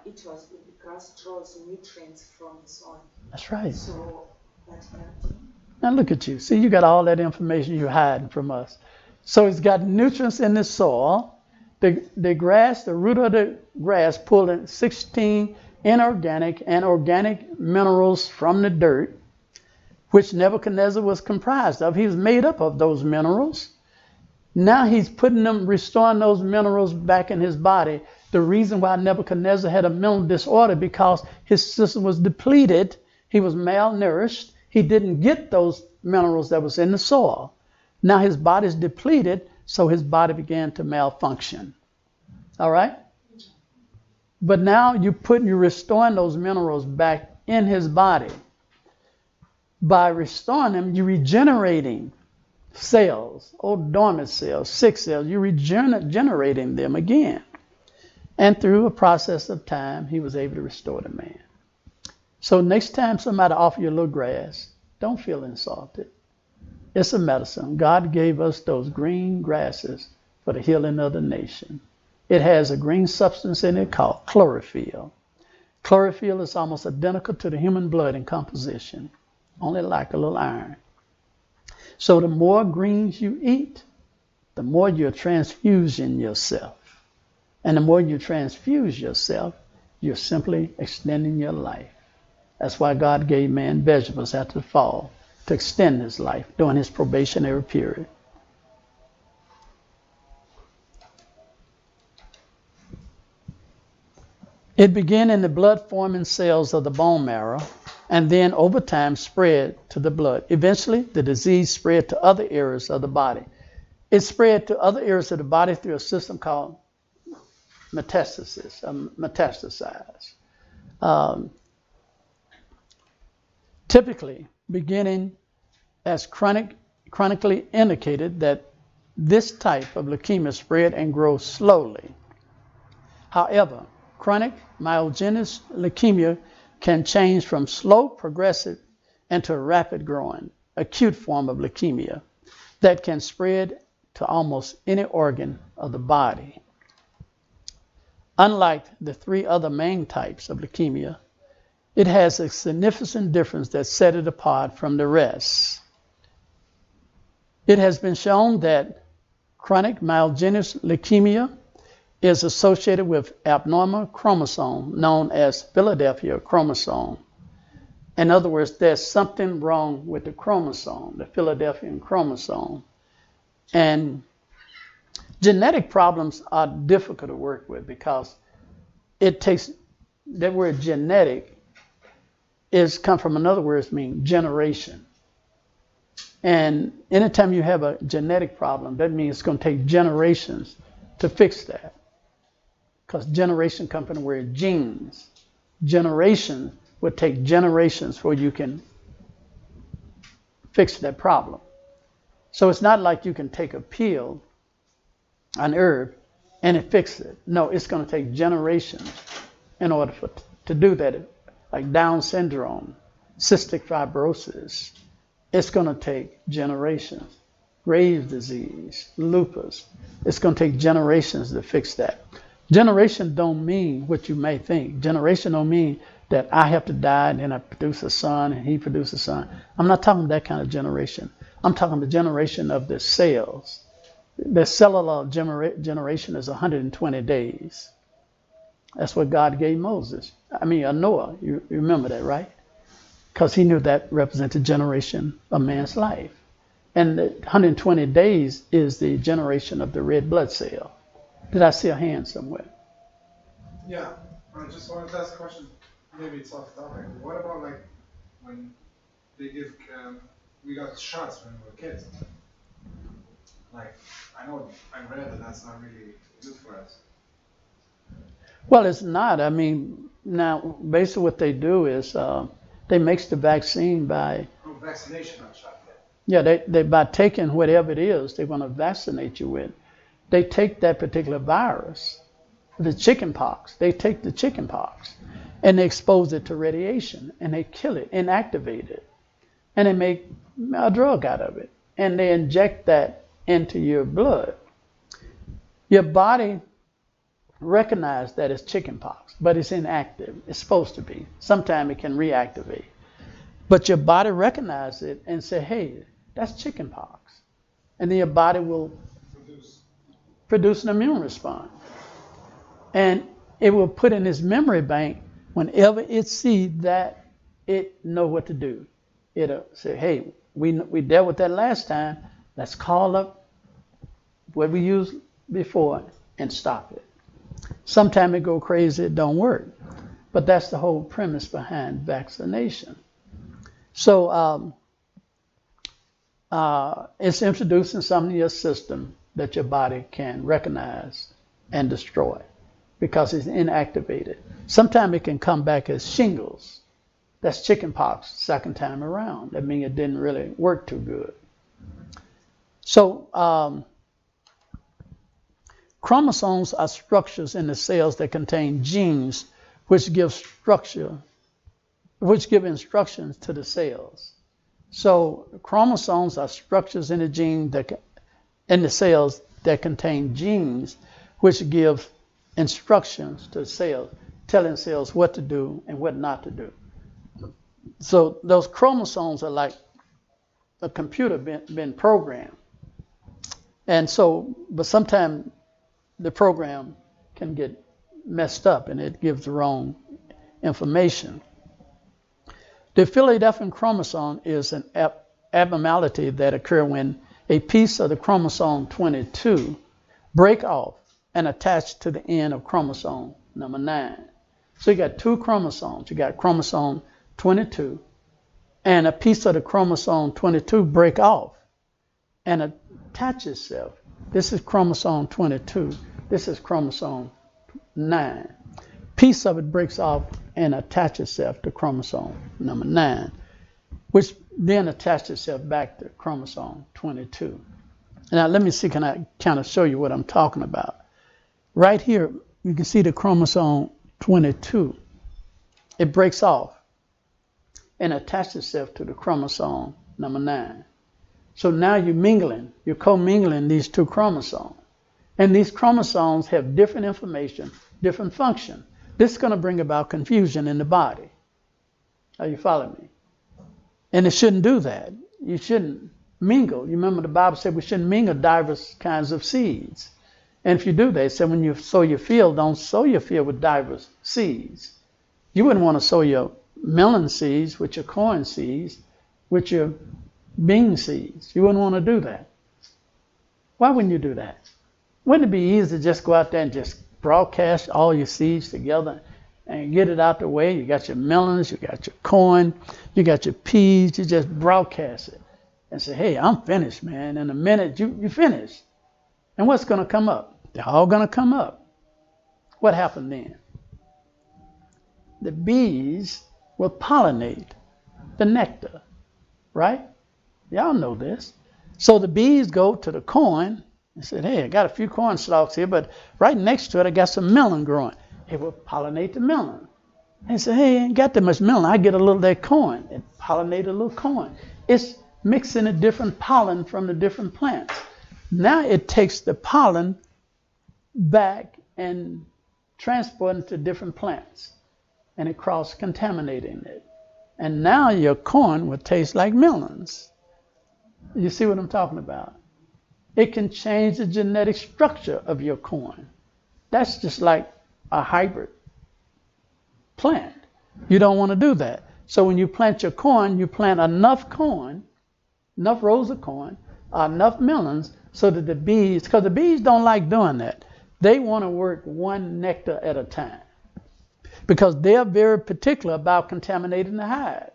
it was because it draws nutrients from the soil. That's right. So that helped him. Now look at you. See, you got all that information you're hiding from us. So it's got nutrients in the soil. The grass, the root of the grass pulled in 16 inorganic and organic minerals from the dirt, which Nebuchadnezzar was comprised of. He was made up of those minerals. Now he's putting them, restoring those minerals back in his body. The reason why Nebuchadnezzar had a mental disorder, because his system was depleted. He was malnourished. He didn't get those minerals that was in the soil. Now his body's depleted, so his body began to malfunction. All right? But now you're restoring those minerals back in his body. By restoring them, you're regenerating cells, old dormant cells, sick cells. You're regenerating them again. And through a process of time, he was able to restore the man. So next time somebody offers you a little grass, don't feel insulted. It's a medicine. God gave us those green grasses for the healing of the nation. It has a green substance in it called chlorophyll. Chlorophyll is almost identical to the human blood in composition, only like a little iron. So the more greens you eat, the more you're transfusing yourself. And the more you transfuse yourself, you're simply extending your life. That's why God gave man vegetables after the fall, to extend his life during his probationary period. It began in the blood-forming cells of the bone marrow, and then over time spread to the blood. Eventually, the disease spread to other areas of the body. It spread to other areas of the body through a system called metastasized. Typically, beginning as chronically indicated that this type of leukemia spread and grows slowly. However, chronic myelogenous leukemia can change from slow progressive into a rapid growing, acute form of leukemia that can spread to almost any organ of the body. Unlike the three other main types of leukemia, it has a significant difference that set it apart from the rest. It has been shown that chronic myelogenous leukemia is associated with abnormal chromosome known as Philadelphia chromosome. In other words, there's something wrong with the chromosome, the Philadelphian chromosome. And genetic problems are difficult to work with because it takes, that word genetic is come from another word meaning generation. And anytime you have a genetic problem, that means it's going to take generations to fix that. Because generation comes from the word genes. Generation would take generations before you can fix that problem. So it's not like you can take a pill, an herb, and it fixes it. No, it's going to take generations in order to do that. Like Down syndrome, cystic fibrosis, it's going to take generations. Graves' disease, lupus, it's going to take generations to fix that. Generation don't mean what you may think. Generation don't mean that I have to die and then I produce a son and he produces a son. I'm not talking that kind of generation. I'm talking the generation of the cells. The cellular generation is 120 days. That's what God gave Moses. Noah. You remember that, right? Because he knew that represented generation of man's life. And the 120 days is the generation of the red blood cell. Did I see a hand somewhere? Yeah, I just wanted to ask a question. Maybe it's off topic. What about like when they give, we got shots when we were kids? Like, I read that that's not really good for us. Well, it's not. Now, basically what they do is they mix the vaccine by... Oh, vaccination, not shot yet. Yeah, they by taking whatever it is they want to vaccinate you with. They take that particular virus, the chicken pox. They take the chicken pox and they expose it to radiation and they kill it, inactivate it. and they make a drug out of it, and they inject that into your blood. Your body recognizes that it's chickenpox, but it's inactive. It's supposed to be. Sometimes it can reactivate. But your body recognizes it and say, hey, that's chickenpox. And then your body will produce an immune response. And it will put in its memory bank, whenever it sees that, it know what to do. It'll say, hey, we dealt with that last time. Let's call up what we used before and stop it. Sometimes it go crazy, it don't work. But that's the whole premise behind vaccination. So it's introducing something in your system that your body can recognize and destroy because it's inactivated. Sometimes it can come back as shingles. That's chickenpox second time around. That means it didn't really work too good. So chromosomes are structures in the cells that contain genes which give instructions to the cells. So chromosomes are structures in the cells that contain genes which give instructions to the cells, telling cells what to do and what not to do. So those chromosomes are like a computer been programmed. And so, but sometimes the program can get messed up and it gives the wrong information. The Philadelphia chromosome is an abnormality that occurs when a piece of the chromosome 22 break off and attach to the end of chromosome number 9. So you got two chromosomes. You got chromosome 22, and a piece of the chromosome 22 break off and attach itself. This is chromosome 22. This is chromosome 9. Piece of it breaks off and attaches itself to chromosome number 9, which then attaches itself back to chromosome 22. Now let me see, can I kind of show you what I'm talking about? Right here, you can see the chromosome 22. It breaks off and attaches itself to the chromosome number 9. So now you're commingling these two chromosomes. And these chromosomes have different information, different function. This is going to bring about confusion in the body. Are you following me? And it shouldn't do that. You shouldn't mingle. You remember the Bible said we shouldn't mingle diverse kinds of seeds. And if you do that, it said when you sow your field, don't sow your field with diverse seeds. You wouldn't want to sow your melon seeds with your corn seeds, with your bean seeds. You wouldn't want to do that. Why wouldn't you do that? Wouldn't it be easy to just go out there and just broadcast all your seeds together and get it out the way? You got your melons, you got your corn, you got your peas, you just broadcast it and say, hey, I'm finished, man. In a minute, you finish. And what's going to come up? They're all going to come up. What happened then? The bees will pollinate the nectar, right? Y'all know this. So the bees go to the corn and said, hey, I got a few corn stalks here, but right next to it, I got some melon growing. It will pollinate the melon. And he said, hey, I ain't got that much melon. I get a little of that corn. It pollinated a little corn. It's mixing the different pollen from the different plants. Now it takes the pollen back and transporting to different plants. And it cross-contaminating it. And now your corn will taste like melons. You see what I'm talking about? It can change the genetic structure of your corn. That's just like a hybrid plant. You don't want to do that. So when you plant your corn, you plant enough rows of corn, enough melons, so that the bees, because the bees don't like doing that. They want to work one nectar at a time because they're very particular about contaminating the hive.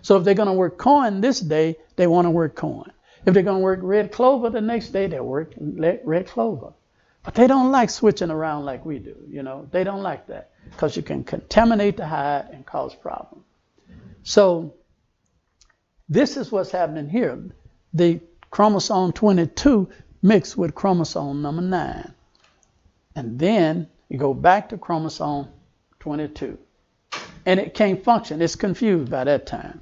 So if they're going to work corn this day, they want to work corn. If they're going to work red clover the next day, they'll work red clover. But they don't like switching around like we do, you know. They don't like that because you can contaminate the hive and cause problems. So this is what's happening here. The chromosome 22 mixed with chromosome number 9. And then you go back to chromosome 22. And it can't function. It's confused by that time.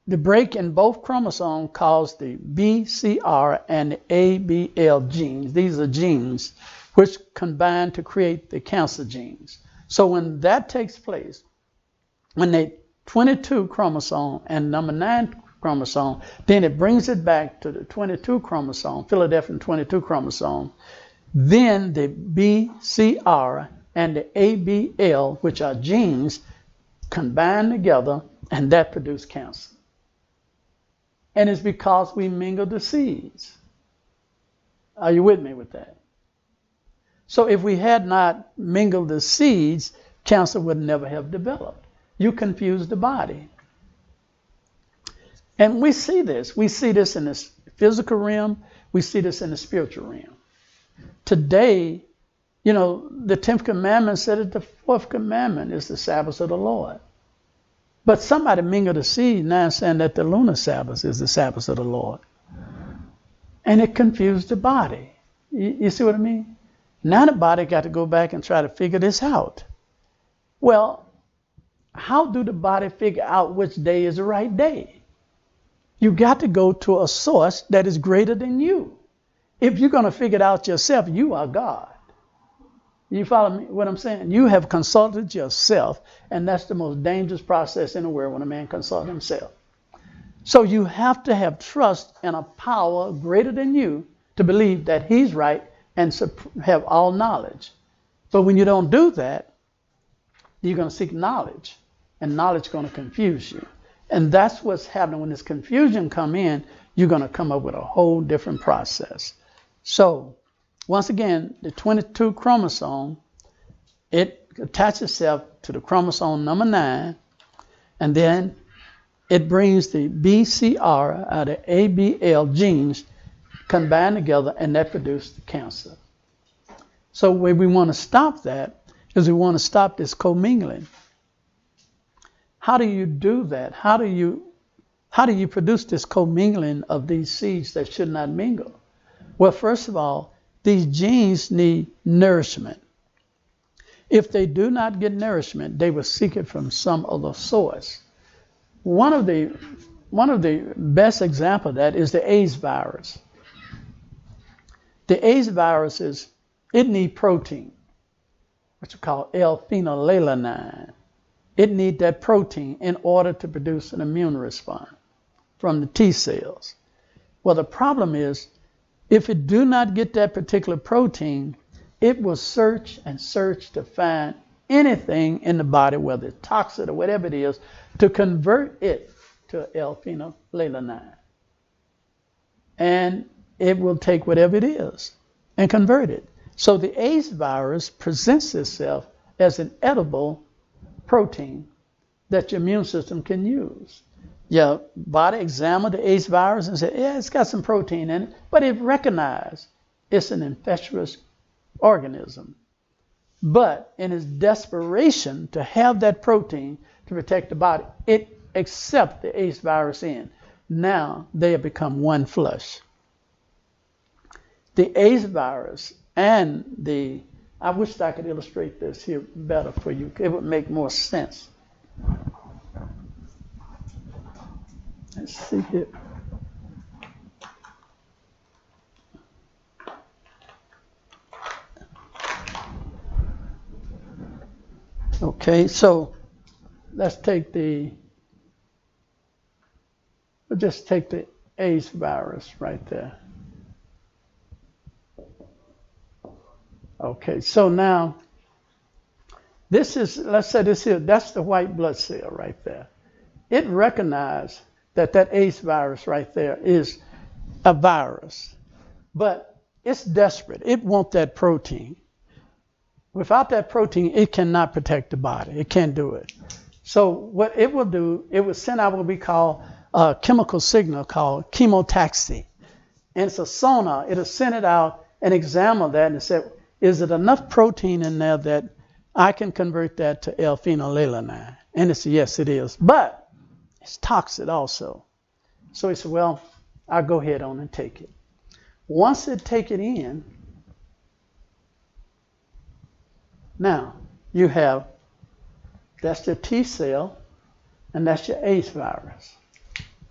The break in both chromosomes cause the BCR and the ABL genes. These are genes which combine to create the cancer genes. So when that takes place, when the 22 chromosome and number 9 chromosome, then it brings it back to the 22 chromosome, Philadelphia 22 chromosome. Then the BCR and the ABL, which are genes, combine together, and that produces cancer. And it's because we mingle the seeds. Are you with me with that? So if we had not mingled the seeds, cancer would never have developed. You confuse the body. And we see this. We see this in the physical realm. We see this in the spiritual realm. Today, the 10th commandment said that the 4th commandment is the Sabbath of the Lord. But somebody mingled the seed now saying that the lunar Sabbath is the Sabbath of the Lord. And it confused the body. You see what I mean? Now the body got to go back and try to figure this out. Well, how do the body figure out which day is the right day? You got to go to a source that is greater than you. If you're going to figure it out yourself, you are God. You follow me? What I'm saying? You have consulted yourself, and that's the most dangerous process in the world when a man consults himself. So you have to have trust in a power greater than you to believe that he's right and have all knowledge. But when you don't do that, you're going to seek knowledge, and knowledge is going to confuse you. And that's what's happening. When this confusion come in, you're going to come up with a whole different process. So once again, the 22 chromosome, it attaches itself to the chromosome number 9, and then it brings the BCR, the ABL genes combine together, and that produces the cancer. So where we want to stop that is we want to stop this commingling. How do you do that? How do you produce this commingling of these seeds that should not mingle? Well, first of all, these genes need nourishment. If they do not get nourishment, they will seek it from some other source. One of the best examples of that is the AIDS virus. The AIDS virus it needs protein, which we call L-phenylalanine. It needs that protein in order to produce an immune response from the T cells. Well, the problem is, if it do not get that particular protein, it will search and search to find anything in the body, whether it's toxic or whatever it is, to convert it to L-phenylalanine. And it will take whatever it is and convert it. So the AIDS virus presents itself as an edible protein that your immune system can use. Your body examined the AIDS virus and said, yeah, it's got some protein in it, but it recognized it's an infectious organism. But in its desperation to have that protein to protect the body, it accepts the AIDS virus in. Now they have become one flesh. The AIDS virus and I wish I could illustrate this here better for you. It would make more sense. Let's see here. Okay, so let's just take the AIDS virus right there. Okay, so now let's say this here, that's the white blood cell right there. It recognized that AIDS virus right there is a virus, but it's desperate. It wants that protein. Without that protein, it cannot protect the body. It can't do it. So what it will do, it will send out what we call a chemical signal called chemotaxis. And it's a sonar. It'll send it out and examine that and say, is it enough protein in there that I can convert that to L-phenylalanine? And it's yes, it is. But it's toxic also. So he said, well, I'll go ahead on and take it. Once it take it in, now you have, that's the T cell, and that's your AIDS virus.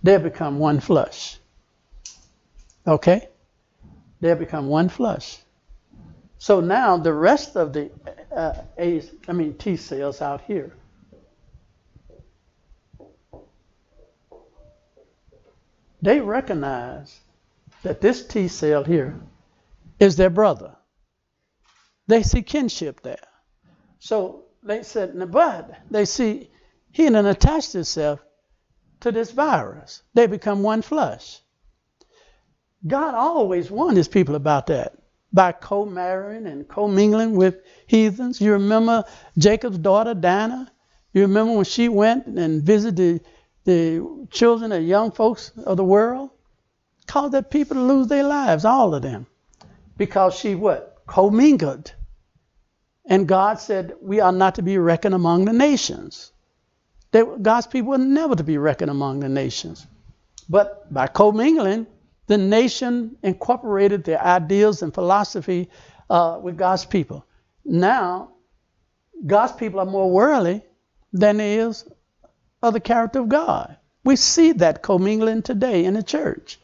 They'll become one flush. Okay? They'll become one flush. So now the rest of the T cells out here, they recognize that this T cell here is their brother. They see kinship there. So they said, but they see he done attached himself to this virus. They become one flesh. God always warned his people about that by co-marrying and co-mingling with heathens. You remember Jacob's daughter, Dinah? You remember when she went and visited the children of young folks of the world? Caused that people to lose their lives, all of them. Because she what? Co-mingled. And God said, we are not to be reckoned among the nations. God's people were never to be reckoned among the nations. But by co-mingling, the nation incorporated their ideals and philosophy with God's people. Now, God's people are more worldly than there is of the character of God. We see that commingling today in the church.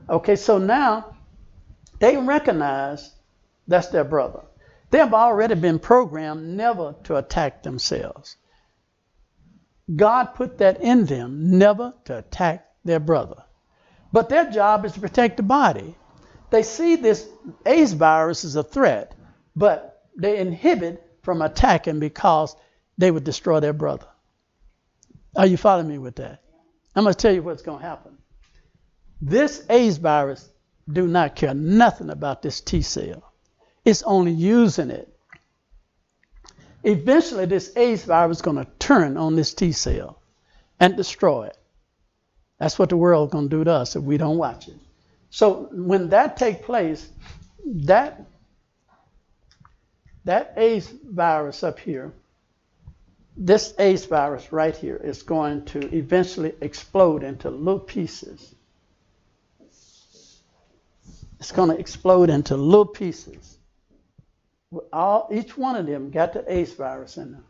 Okay, so now they recognize that's their brother. They have already been programmed never to attack themselves. God put that in them, never to attack their brother. But their job is to protect the body. They see this AIDS virus as a threat, but they inhibit from attacking because they would destroy their brother. Are you following me with that? I'm going to tell you what's going to happen. This AIDS virus do not care nothing about this T cell. It's only using it. Eventually, this AIDS virus is going to turn on this T cell and destroy it. That's what the world's going to do to us if we don't watch it. So when that takes place, that AIDS virus up here, this AIDS virus right here is going to eventually explode into little pieces. It's going to explode into little pieces. Each one of them got the AIDS virus in them.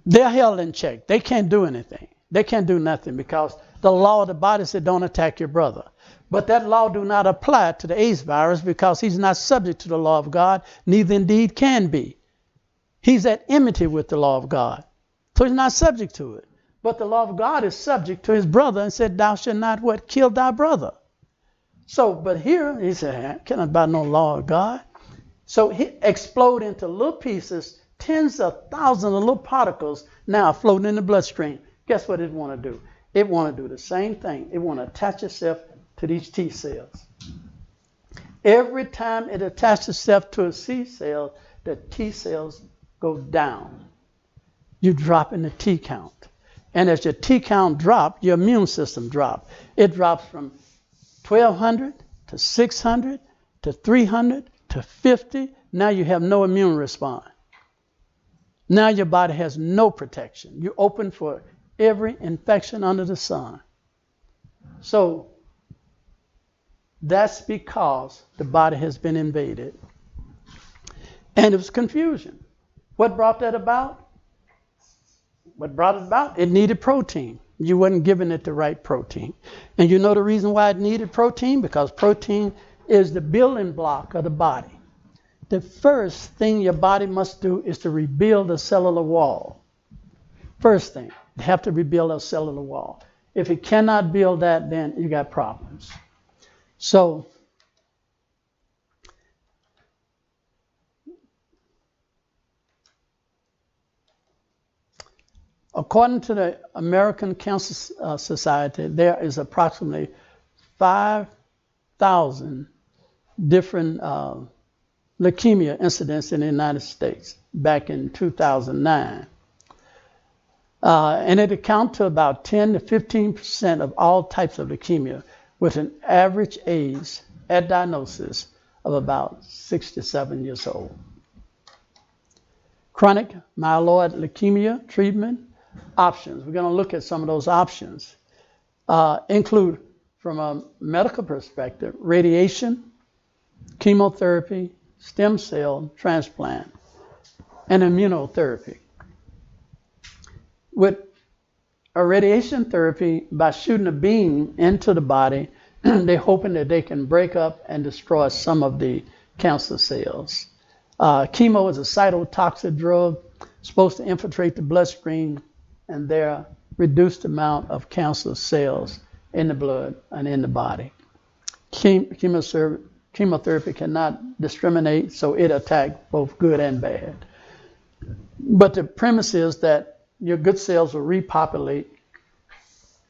They're held in check. They can't do anything. They can't do nothing because the law of the body said don't attack your brother. But that law do not apply to the AIDS virus because he's not subject to the law of God, neither indeed can be. He's at enmity with the law of God. So he's not subject to it. But the law of God is subject to his brother and said, thou shalt not what? Kill thy brother. So, but here, he said, I can't about no law of God. So he explode into little pieces, tens of thousands of little particles now floating in the bloodstream. Guess what it want to do? It want to do the same thing. It want to attach itself to these T cells. Every time it attaches itself to a C cell, the T cells go down. You drop in the T count. And as your T count drops, your immune system drops. It drops from 1,200 to 600 to 300 to 50. Now you have no immune response. Now your body has no protection. You're open for every infection under the sun. So that's because the body has been invaded. And it was confusion. What brought that about? What brought it about? It needed protein. You wasn't giving it the right protein. And you know the reason why it needed protein? Because protein is the building block of the body. The first thing your body must do is to rebuild the cellular wall. First thing, you have to rebuild a cellular wall. If it cannot build that, then you got problems. So, according to the American Cancer Society, there is approximately 5,000 different leukemia incidents in the United States back in 2009. And it accounts to about 10 to 15% of all types of leukemia, with an average age at diagnosis of about 67 years old. Chronic myeloid leukemia treatment options. We're going to look at some of those options. Include, from a medical perspective, radiation, chemotherapy, stem cell transplant, and immunotherapy. With a radiation therapy, by shooting a beam into the body, they're hoping that they can break up and destroy some of the cancer cells. Chemo is a cytotoxic drug supposed to infiltrate the bloodstream, and there reduced amount of cancer cells in the blood and in the body. Chemotherapy cannot discriminate, so it attacks both good and bad. But the premise is that your good cells will repopulate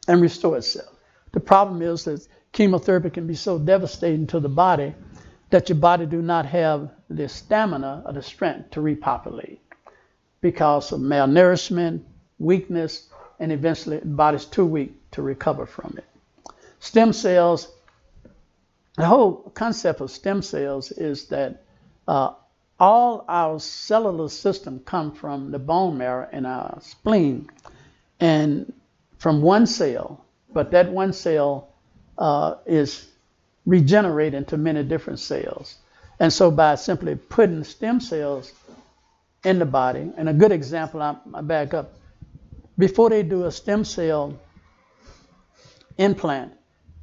and restore itself. The problem is that chemotherapy can be so devastating to the body that your body do not have the stamina or the strength to repopulate because of malnourishment, weakness, and eventually the body's too weak to recover from it. Stem cells, the whole concept of stem cells is that all our cellular system come from the bone marrow and our spleen, and from one cell, but that one cell is regenerated into many different cells. And so by simply putting stem cells in the body, and a good example, I back up, before they do a stem cell implant,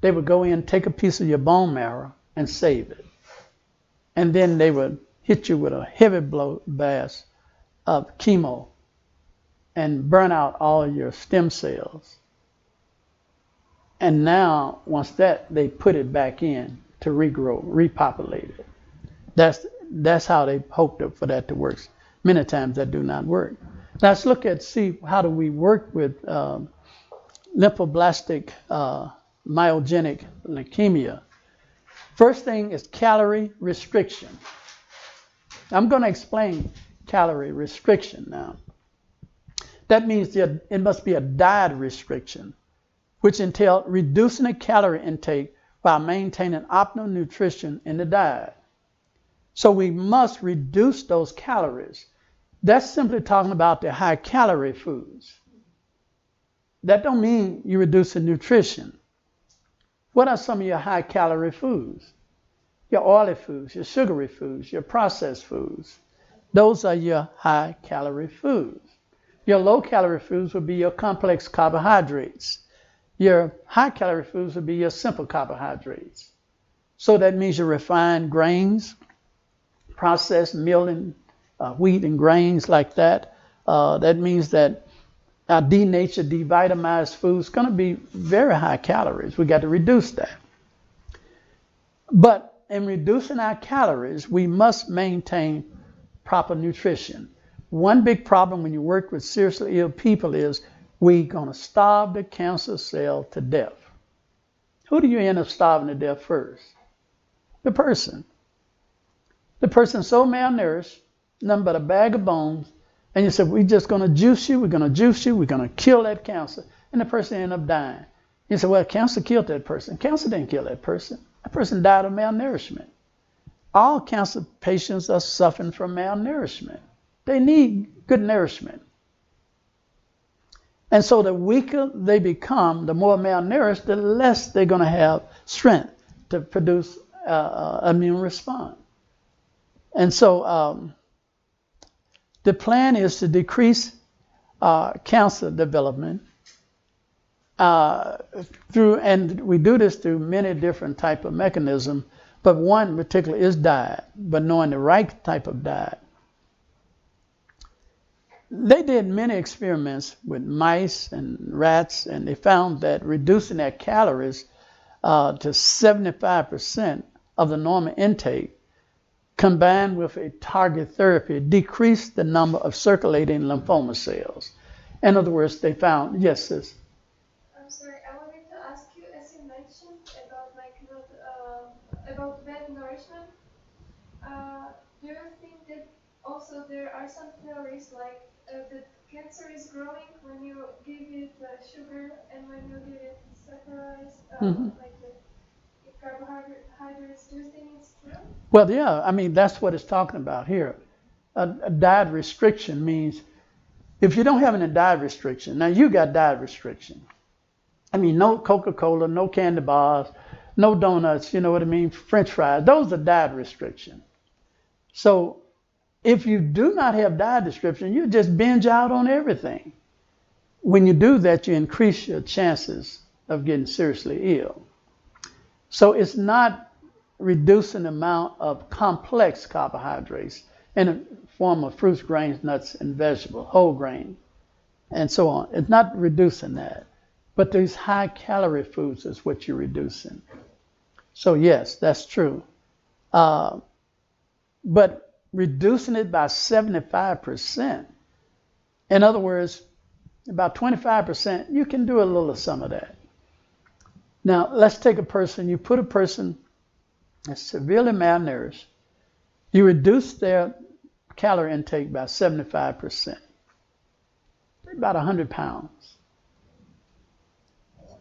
they would go in, take a piece of your bone marrow and save it. And then they would hit you with a heavy blast of chemo and burn out all your stem cells. And now, once that, they put it back in to regrow, repopulate it. That's how they hope for that to work. Many times that do not work. Now let's see how do we work with lymphoblastic myogenic leukemia. First thing is calorie restriction. I'm going to explain calorie restriction now. That means it must be a diet restriction, which entails reducing the calorie intake while maintaining optimal nutrition in the diet. So we must reduce those calories. That's simply talking about the high calorie foods. That don't mean you reduce the nutrition. What are some of your high calorie foods? Your oily foods, your sugary foods, your processed foods. Those are your high calorie foods. Your low calorie foods would be your complex carbohydrates. Your high calorie foods would be your simple carbohydrates. So that means your refined grains, processed meal and wheat and grains like that. That means that our denatured, devitamized food is going to be very high calories. We got to reduce that. But in reducing our calories, we must maintain proper nutrition. One big problem when you work with seriously ill people is we're going to starve the cancer cell to death. Who do you end up starving to death first? The person. The person's so malnourished, nothing but a bag of bones, and you said, we're just going to juice you, we're going to juice you, we're going to kill that cancer, and the person ended up dying. You said, well, cancer killed that person. Cancer didn't kill that person. That person died of malnourishment. All cancer patients are suffering from malnourishment. They need good nourishment. And so the weaker they become, the more malnourished, the less they're going to have strength to produce immune response. And so the plan is to decrease cancer development and we do this through many different type of mechanisms, but one in particular is diet, but knowing the right type of diet. They did many experiments with mice and rats, and they found that reducing their calories to 75% of the normal intake, combined with a target therapy, decreased the number of circulating lymphoma cells. In other words, they found, yes, sis? I'm sorry, I wanted to ask you, as you mentioned about about bad nourishment, do you think that also there are some theories like that cancer is growing when you give it sugar and when you give it saccharides, like the carbohydrates? Do you think it's true? Well, yeah, I mean, that's what it's talking about here. A diet restriction means if you don't have any diet restriction, now you got diet restriction. I mean, no Coca-Cola, no candy bars, no donuts, you know what I mean, French fries, those are diet restriction. So if you do not have diet restriction, you just binge out on everything. when you do that, you increase your chances of getting seriously ill. So it's not reducing the amount of complex carbohydrates in the form of fruits, grains, nuts, and vegetables, whole grain, and so on. It's not reducing that. But these high calorie foods is what you're reducing. So yes, that's true. But reducing it by 75%, in other words, about 25%, you can do a little of some of that. Now, let's take a person, you put a person that's severely malnourished, you reduce their calorie intake by 75%, about 100 pounds.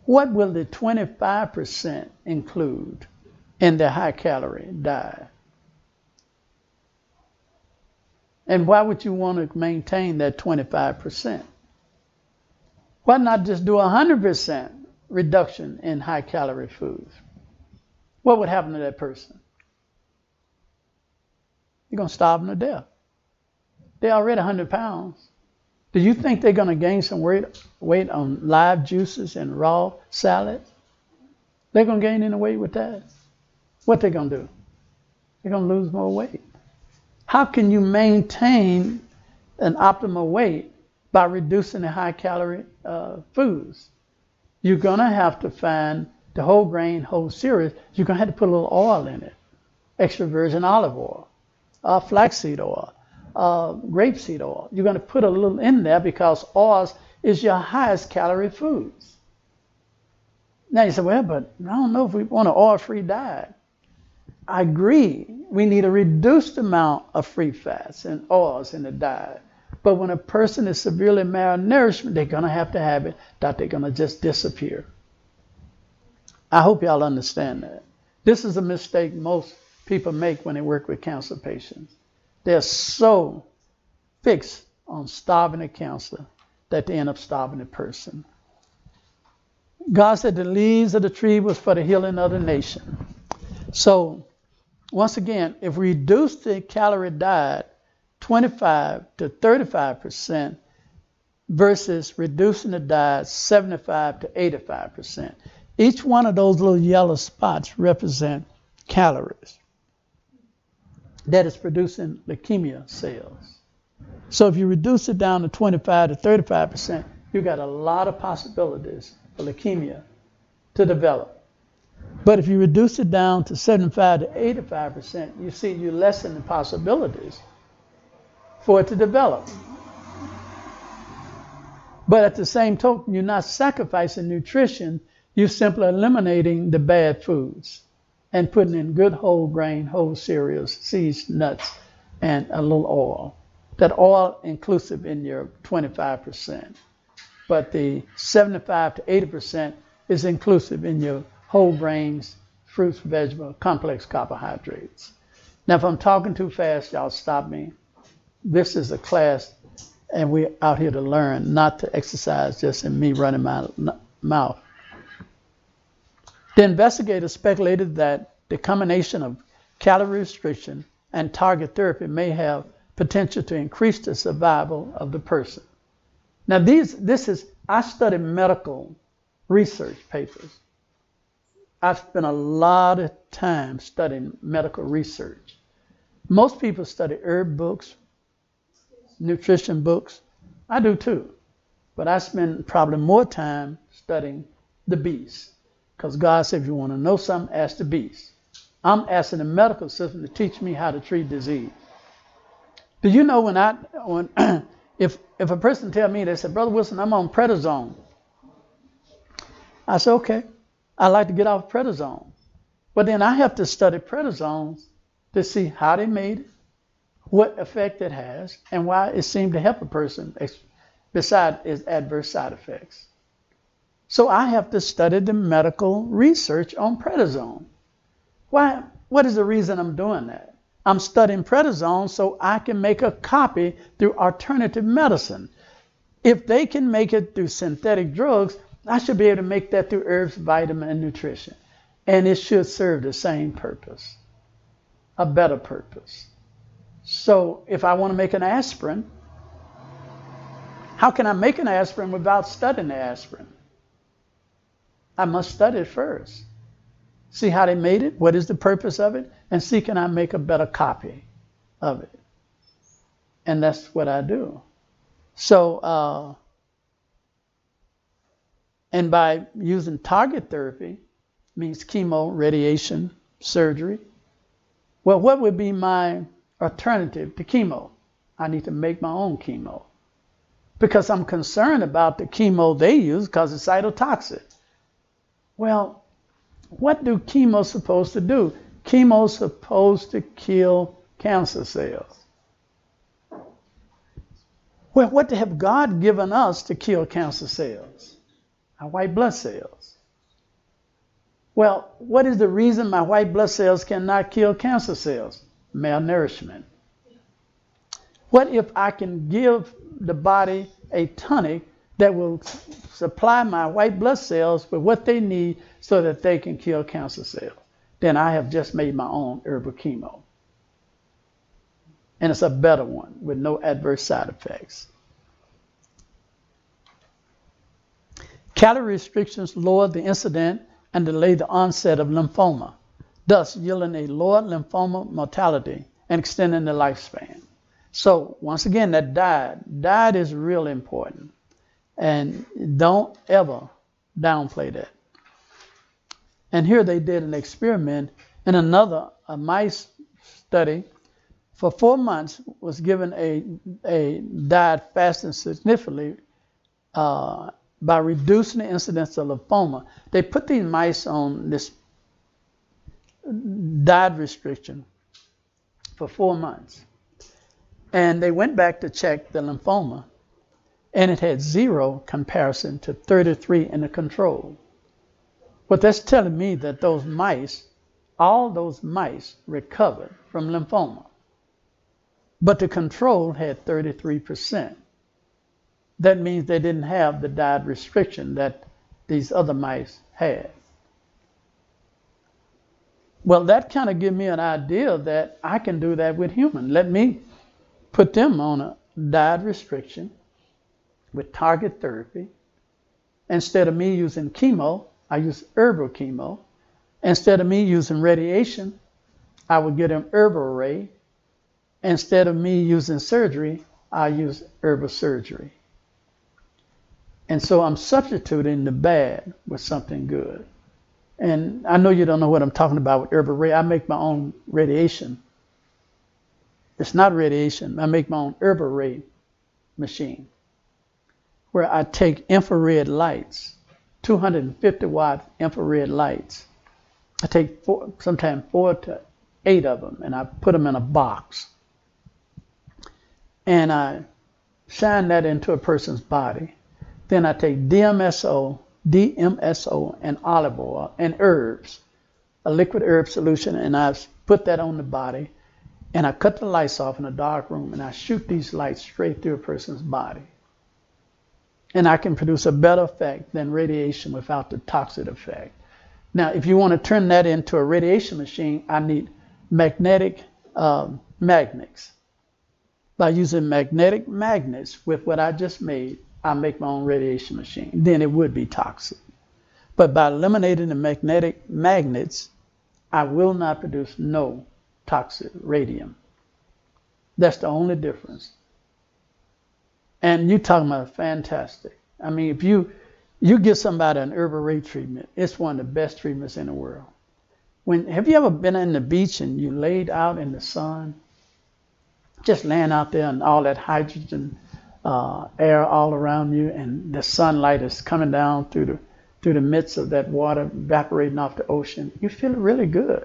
What will the 25% include in their high calorie diet? And why would you want to maintain that 25%? Why not just do 100% reduction in high calorie foods? What would happen to that person? You're going to starve them to death. They're already 100 pounds. Do you think they're going to gain some weight on live juices and raw salads? They're going to gain any weight with that? What they're going to do? They're going to lose more weight. How can you maintain an optimal weight by reducing the high calorie foods? You're going to have to find the whole grain, whole cereals. You're going to have to put a little oil in it. Extra virgin olive oil, flaxseed oil, grapeseed oil. You're going to put a little in there because oils is your highest calorie foods. Now you say, well, but I don't know if we want an oil-free diet. I agree. We need a reduced amount of free fats and oils in the diet. But when a person is severely malnourished, they're going to have it, that they're going to just disappear. I hope y'all understand that. This is a mistake most people make when they work with cancer patients. They're so fixed on starving the cancer that they end up starving the person. God said the leaves of the tree was for the healing of the nation. So, once again, if we reduce the calorie diet 25 to 35% versus reducing the diet 75 to 85%, each one of those little yellow spots represent calories that is producing leukemia cells. So if you reduce it down to 25 to 35%, you got a lot of possibilities for leukemia to develop. But if you reduce it down to 75 to 85%, you see you lessen the possibilities for it to develop. But at the same token, you're not sacrificing nutrition, you're simply eliminating the bad foods and putting in good whole grain, whole cereals, seeds, nuts, and a little oil. That oil inclusive in your 25%. But the 75 to 80% is inclusive in your whole grains, fruits, vegetables, complex carbohydrates. Now, if I'm talking too fast, y'all stop me. This is a class, and we're out here to learn, not to exercise just in me running my mouth. The investigators speculated that the combination of calorie restriction and target therapy may have potential to increase the survival of the person. Now, I study medical research papers. I've spent a lot of time studying medical research. Most people study herb books, nutrition books. I do too. But I spend probably more time studying the beast. Because God said, if you want to know something, ask the beast. I'm asking the medical system to teach me how to treat disease. Do you know if a person tell me, they said, Brother Wilson, I'm on prednisone. I said, okay, I'd like to get off prednisone. But then I have to study prednisones to see how they made it, what effect it has, and why it seemed to help a person besides its adverse side effects. So I have to study the medical research on prednisone. Why? What is the reason I'm doing that? I'm studying prednisone so I can make a copy through alternative medicine. If they can make it through synthetic drugs, I should be able to make that through herbs, vitamin, and nutrition. And it should serve the same purpose, a better purpose. So if I want to make an aspirin, How can I make an aspirin without studying the aspirin? I must study it first. See how they made it, what is the purpose of it, and see can I make a better copy of it. And that's what I do. So, and by using target therapy, means chemo, radiation, surgery. Well, what would be my alternative to chemo? I need to make my own chemo because I'm concerned about the chemo they use because it's cytotoxic. Well, what do chemo supposed to do? Chemo's supposed to kill cancer cells. Well, what have God given us to kill cancer cells? Our white blood cells. Well, what is the reason my white blood cells cannot kill cancer cells? Malnourishment. What if I can give the body a tonic that will supply my white blood cells with what they need so that they can kill cancer cells? Then I have just made my own herbal chemo. And it's a better one with no adverse side effects. Calorie restrictions lower the incidence and delay the onset of lymphoma, thus yielding a lower lymphoma mortality and extending the lifespan. So once again, that diet is really important. And don't ever downplay that. And here they did an experiment in another mice study. For 4 months was given a diet fasting significantly by reducing the incidence of lymphoma. They put these mice on this diet restriction for 4 months. And they went back to check the lymphoma, and it had 0 comparison to 33 in the control. What that's telling me that those mice, all those mice recovered from lymphoma. But the control had 33%. That means they didn't have the diet restriction that these other mice had. Well, that kind of gives me an idea that I can do that with humans. Let me put them on a diet restriction with target therapy. Instead of me using chemo, I use herbal chemo. Instead of me using radiation, I would get them herbal ray. Instead of me using surgery, I use herbal surgery. And so I'm substituting the bad with something good. And I know you don't know what I'm talking about with herbal ray. I make my own radiation. It's not radiation. I make my own herbal ray machine where I take infrared lights, 250 watt infrared lights. I take sometimes 4 to 8 of them, and I put them in a box. And I shine that into a person's body. Then I take DMSO, and olive oil and herbs, a liquid herb solution, and I put that on the body. And I cut the lights off in a dark room, and I shoot these lights straight through a person's body. And I can produce a better effect than radiation without the toxic effect. Now, if you want to turn that into a radiation machine, I need magnetic magnets. By using magnetic magnets with what I just made, I make my own radiation machine. Then it would be toxic. But by eliminating the magnetic magnets, I will not produce no toxic radium. That's the only difference. And you're talking about fantastic. I mean, if you give somebody an herbal ray treatment, it's one of the best treatments in the world. Have you ever been on the beach and you laid out in the sun, just laying out there and all that hydrogen air all around you, and the sunlight is coming down through the midst of that water evaporating off the ocean? You feel really good.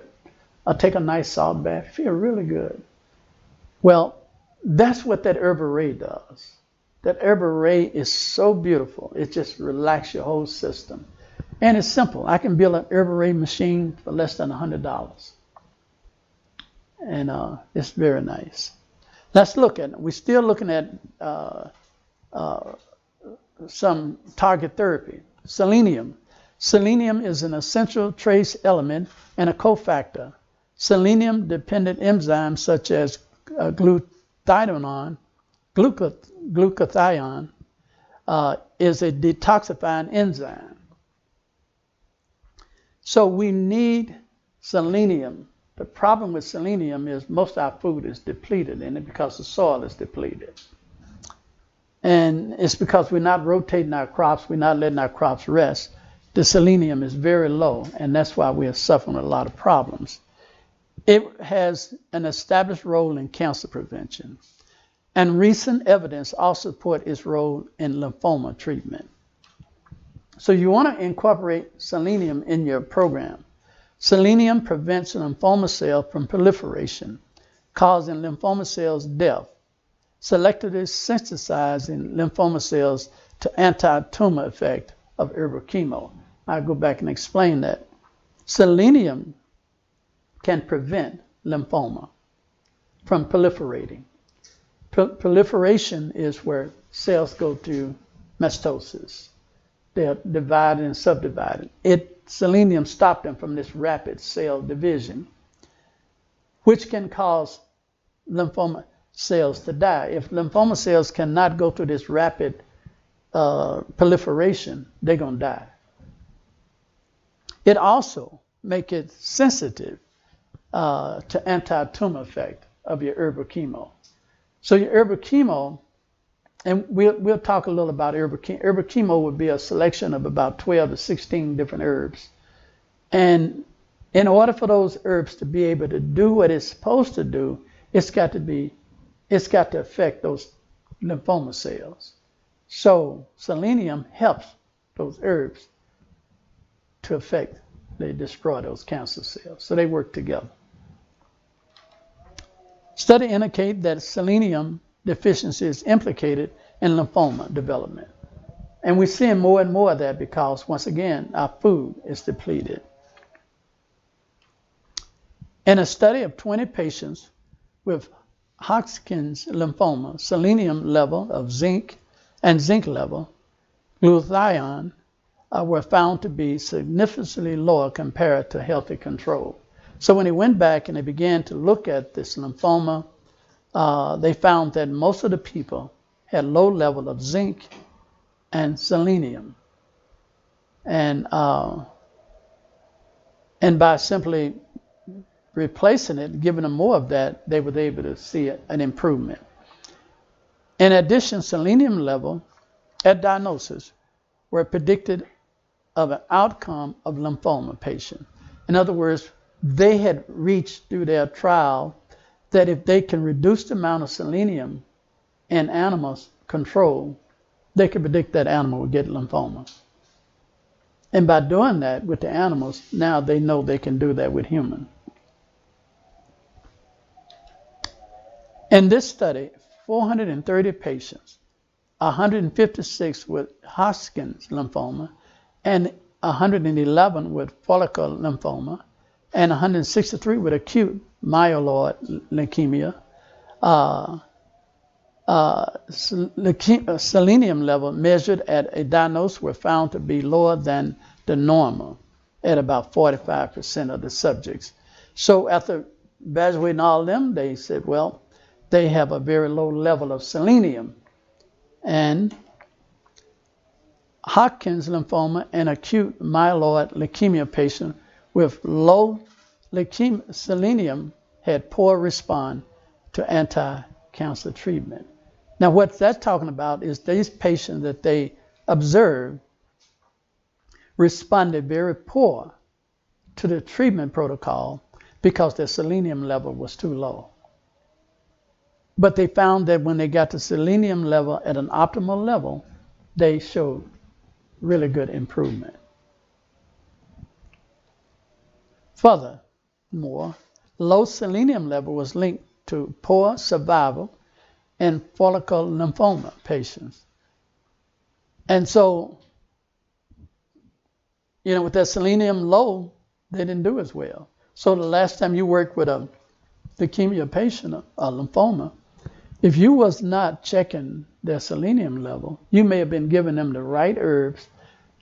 Or take a nice salt bath, feel really good. Well, that's what that herbal ray does. That herbal ray is so beautiful. It just relaxes your whole system. And it's simple. I can build an herbal ray machine for less than $100. And it's very nice. Let's look at it. We're still looking at some target therapy. Selenium. Selenium is an essential trace element and a cofactor. Selenium-dependent enzymes such as glutathione is a detoxifying enzyme. So we need selenium. The problem with selenium is most of our food is depleted in it because the soil is depleted. And it's because we're not rotating our crops, we're not letting our crops rest. The selenium is very low, and that's why we are suffering a lot of problems. It has an established role in cancer prevention. And recent evidence also support its role in lymphoma treatment. So you want to incorporate selenium in your program. Selenium prevents lymphoma cells from proliferation, causing lymphoma cells death, selectively sensitizing lymphoma cells to anti-tumor effect of herbal chemo. I'll go back and explain that. Selenium can prevent lymphoma from proliferating. Proliferation is where cells go to mitosis. They're divided and subdivided. Selenium stopped them from this rapid cell division, which can cause lymphoma cells to die. If lymphoma cells cannot go through this rapid proliferation, they're going to die. It also makes it sensitive to anti-tumor effect of your herbal chemo. So your herbal chemo, and we'll talk a little about herbal chemo. Herbal chemo would be a selection of about 12 to 16 different herbs. And in order for those herbs to be able to do what it's supposed to do, it's got to affect those lymphoma cells. So selenium helps those herbs to affect, they destroy those cancer cells. So they work together. Study indicate that selenium deficiency is implicated in lymphoma development. And we're seeing more and more of that because, once again, our food is depleted. In a study of 20 patients with Hodgkin's lymphoma, selenium level of zinc and zinc level, glutathione, were found to be significantly lower compared to healthy control. So when they went back and they began to look at this lymphoma, they found that most of the people had low level of zinc and selenium. And by simply replacing it, giving them more of that, they were able to see an improvement. In addition, selenium level at diagnosis were predicted of an outcome of lymphoma patient. In other words, they had reached through their trial that if they can reduce the amount of selenium in animals control, they can predict that animal will get lymphoma. And by doing that with the animals, now they know they can do that with humans. In this study, 430 patients, 156 with Hodgkin's lymphoma, and 111 with follicular lymphoma, and 163 with acute myeloid leukemia. Selenium level measured at a diagnosis were found to be lower than the normal at about 45% of the subjects. So after evaluating all of them, they said, well, they have a very low level of selenium. And Hodgkin's lymphoma and acute myeloid leukemia patients with low selenium had poor response to anti-cancer treatment. Now, what that's talking about is these patients that they observed responded very poor to the treatment protocol because their selenium level was too low. But they found that when they got the selenium level at an optimal level, they showed really good improvement. Furthermore, low selenium level was linked to poor survival in follicular lymphoma patients. And so, with that selenium low, they didn't do as well. So the last time you worked with a leukemia patient, a lymphoma, if you was not checking their selenium level, you may have been giving them the right herbs,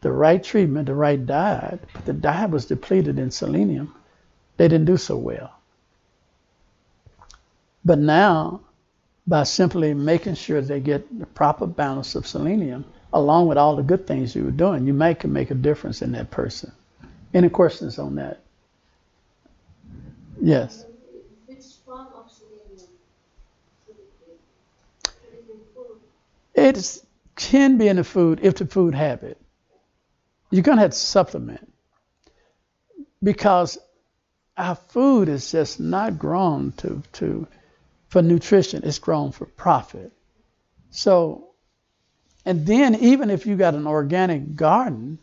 the right treatment, the right diet, but the diet was depleted in selenium. They didn't do so well. But now by simply making sure they get the proper balance of selenium along with all the good things you were doing. You can make a difference in that person. Any questions on that? Yes. Which form of selenium should it be? Should it be food? It can be in the food if the food have it. You're going to have to supplement because our food is just not grown for nutrition. It's grown for profit. So, and then even if you got an organic garden,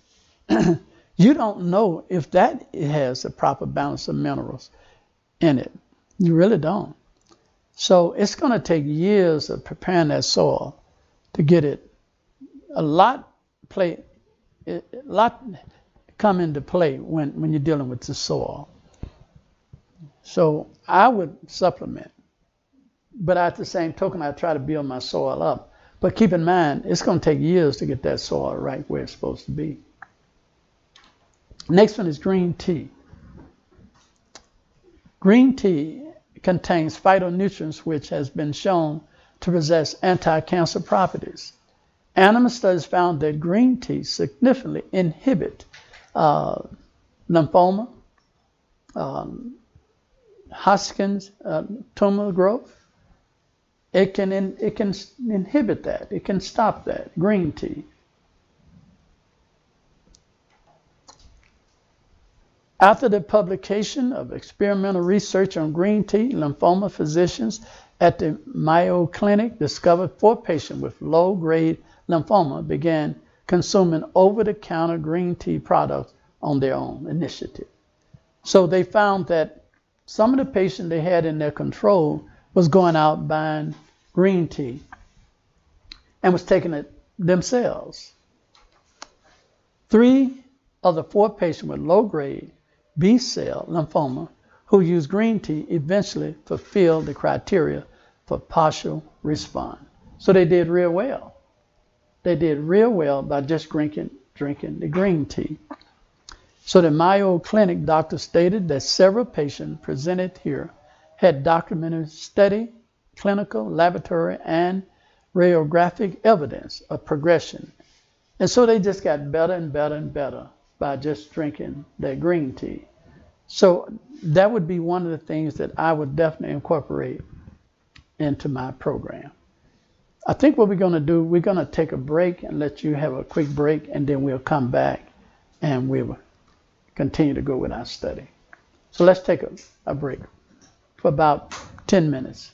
you don't know if that has a proper balance of minerals in it. You really don't. So it's going to take years of preparing that soil to get it. A lot come into play when you're dealing with the soil. So I would supplement, but at the same token, I try to build my soil up. But keep in mind, it's going to take years to get that soil right where it's supposed to be. Next one is green tea. Green tea contains phytonutrients which has been shown to possess anti-cancer properties. Animal studies found that green tea significantly inhibit lymphoma, Hodgkin's tumor growth. It can inhibit that. It can stop that. Green tea. After the publication of experimental research on green tea, lymphoma physicians at the Mayo Clinic discovered 4 patients with low-grade lymphoma began consuming over-the-counter green tea products on their own initiative. So they found that some of the patients they had in their control was going out buying green tea and was taking it themselves. 3 of the 4 patients with low-grade B-cell lymphoma who used green tea eventually fulfilled the criteria for partial response. So they did real well. They did real well by just drinking the green tea. So the Mayo Clinic doctor stated that several patients presented here had documented steady clinical, laboratory, and radiographic evidence of progression. And so they just got better and better and better by just drinking their green tea. So that would be one of the things that I would definitely incorporate into my program. I think what we're going to do, we're going to take a break and let you have a quick break, and then we'll come back and we'll continue to go with our study. So let's take a break for about 10 minutes.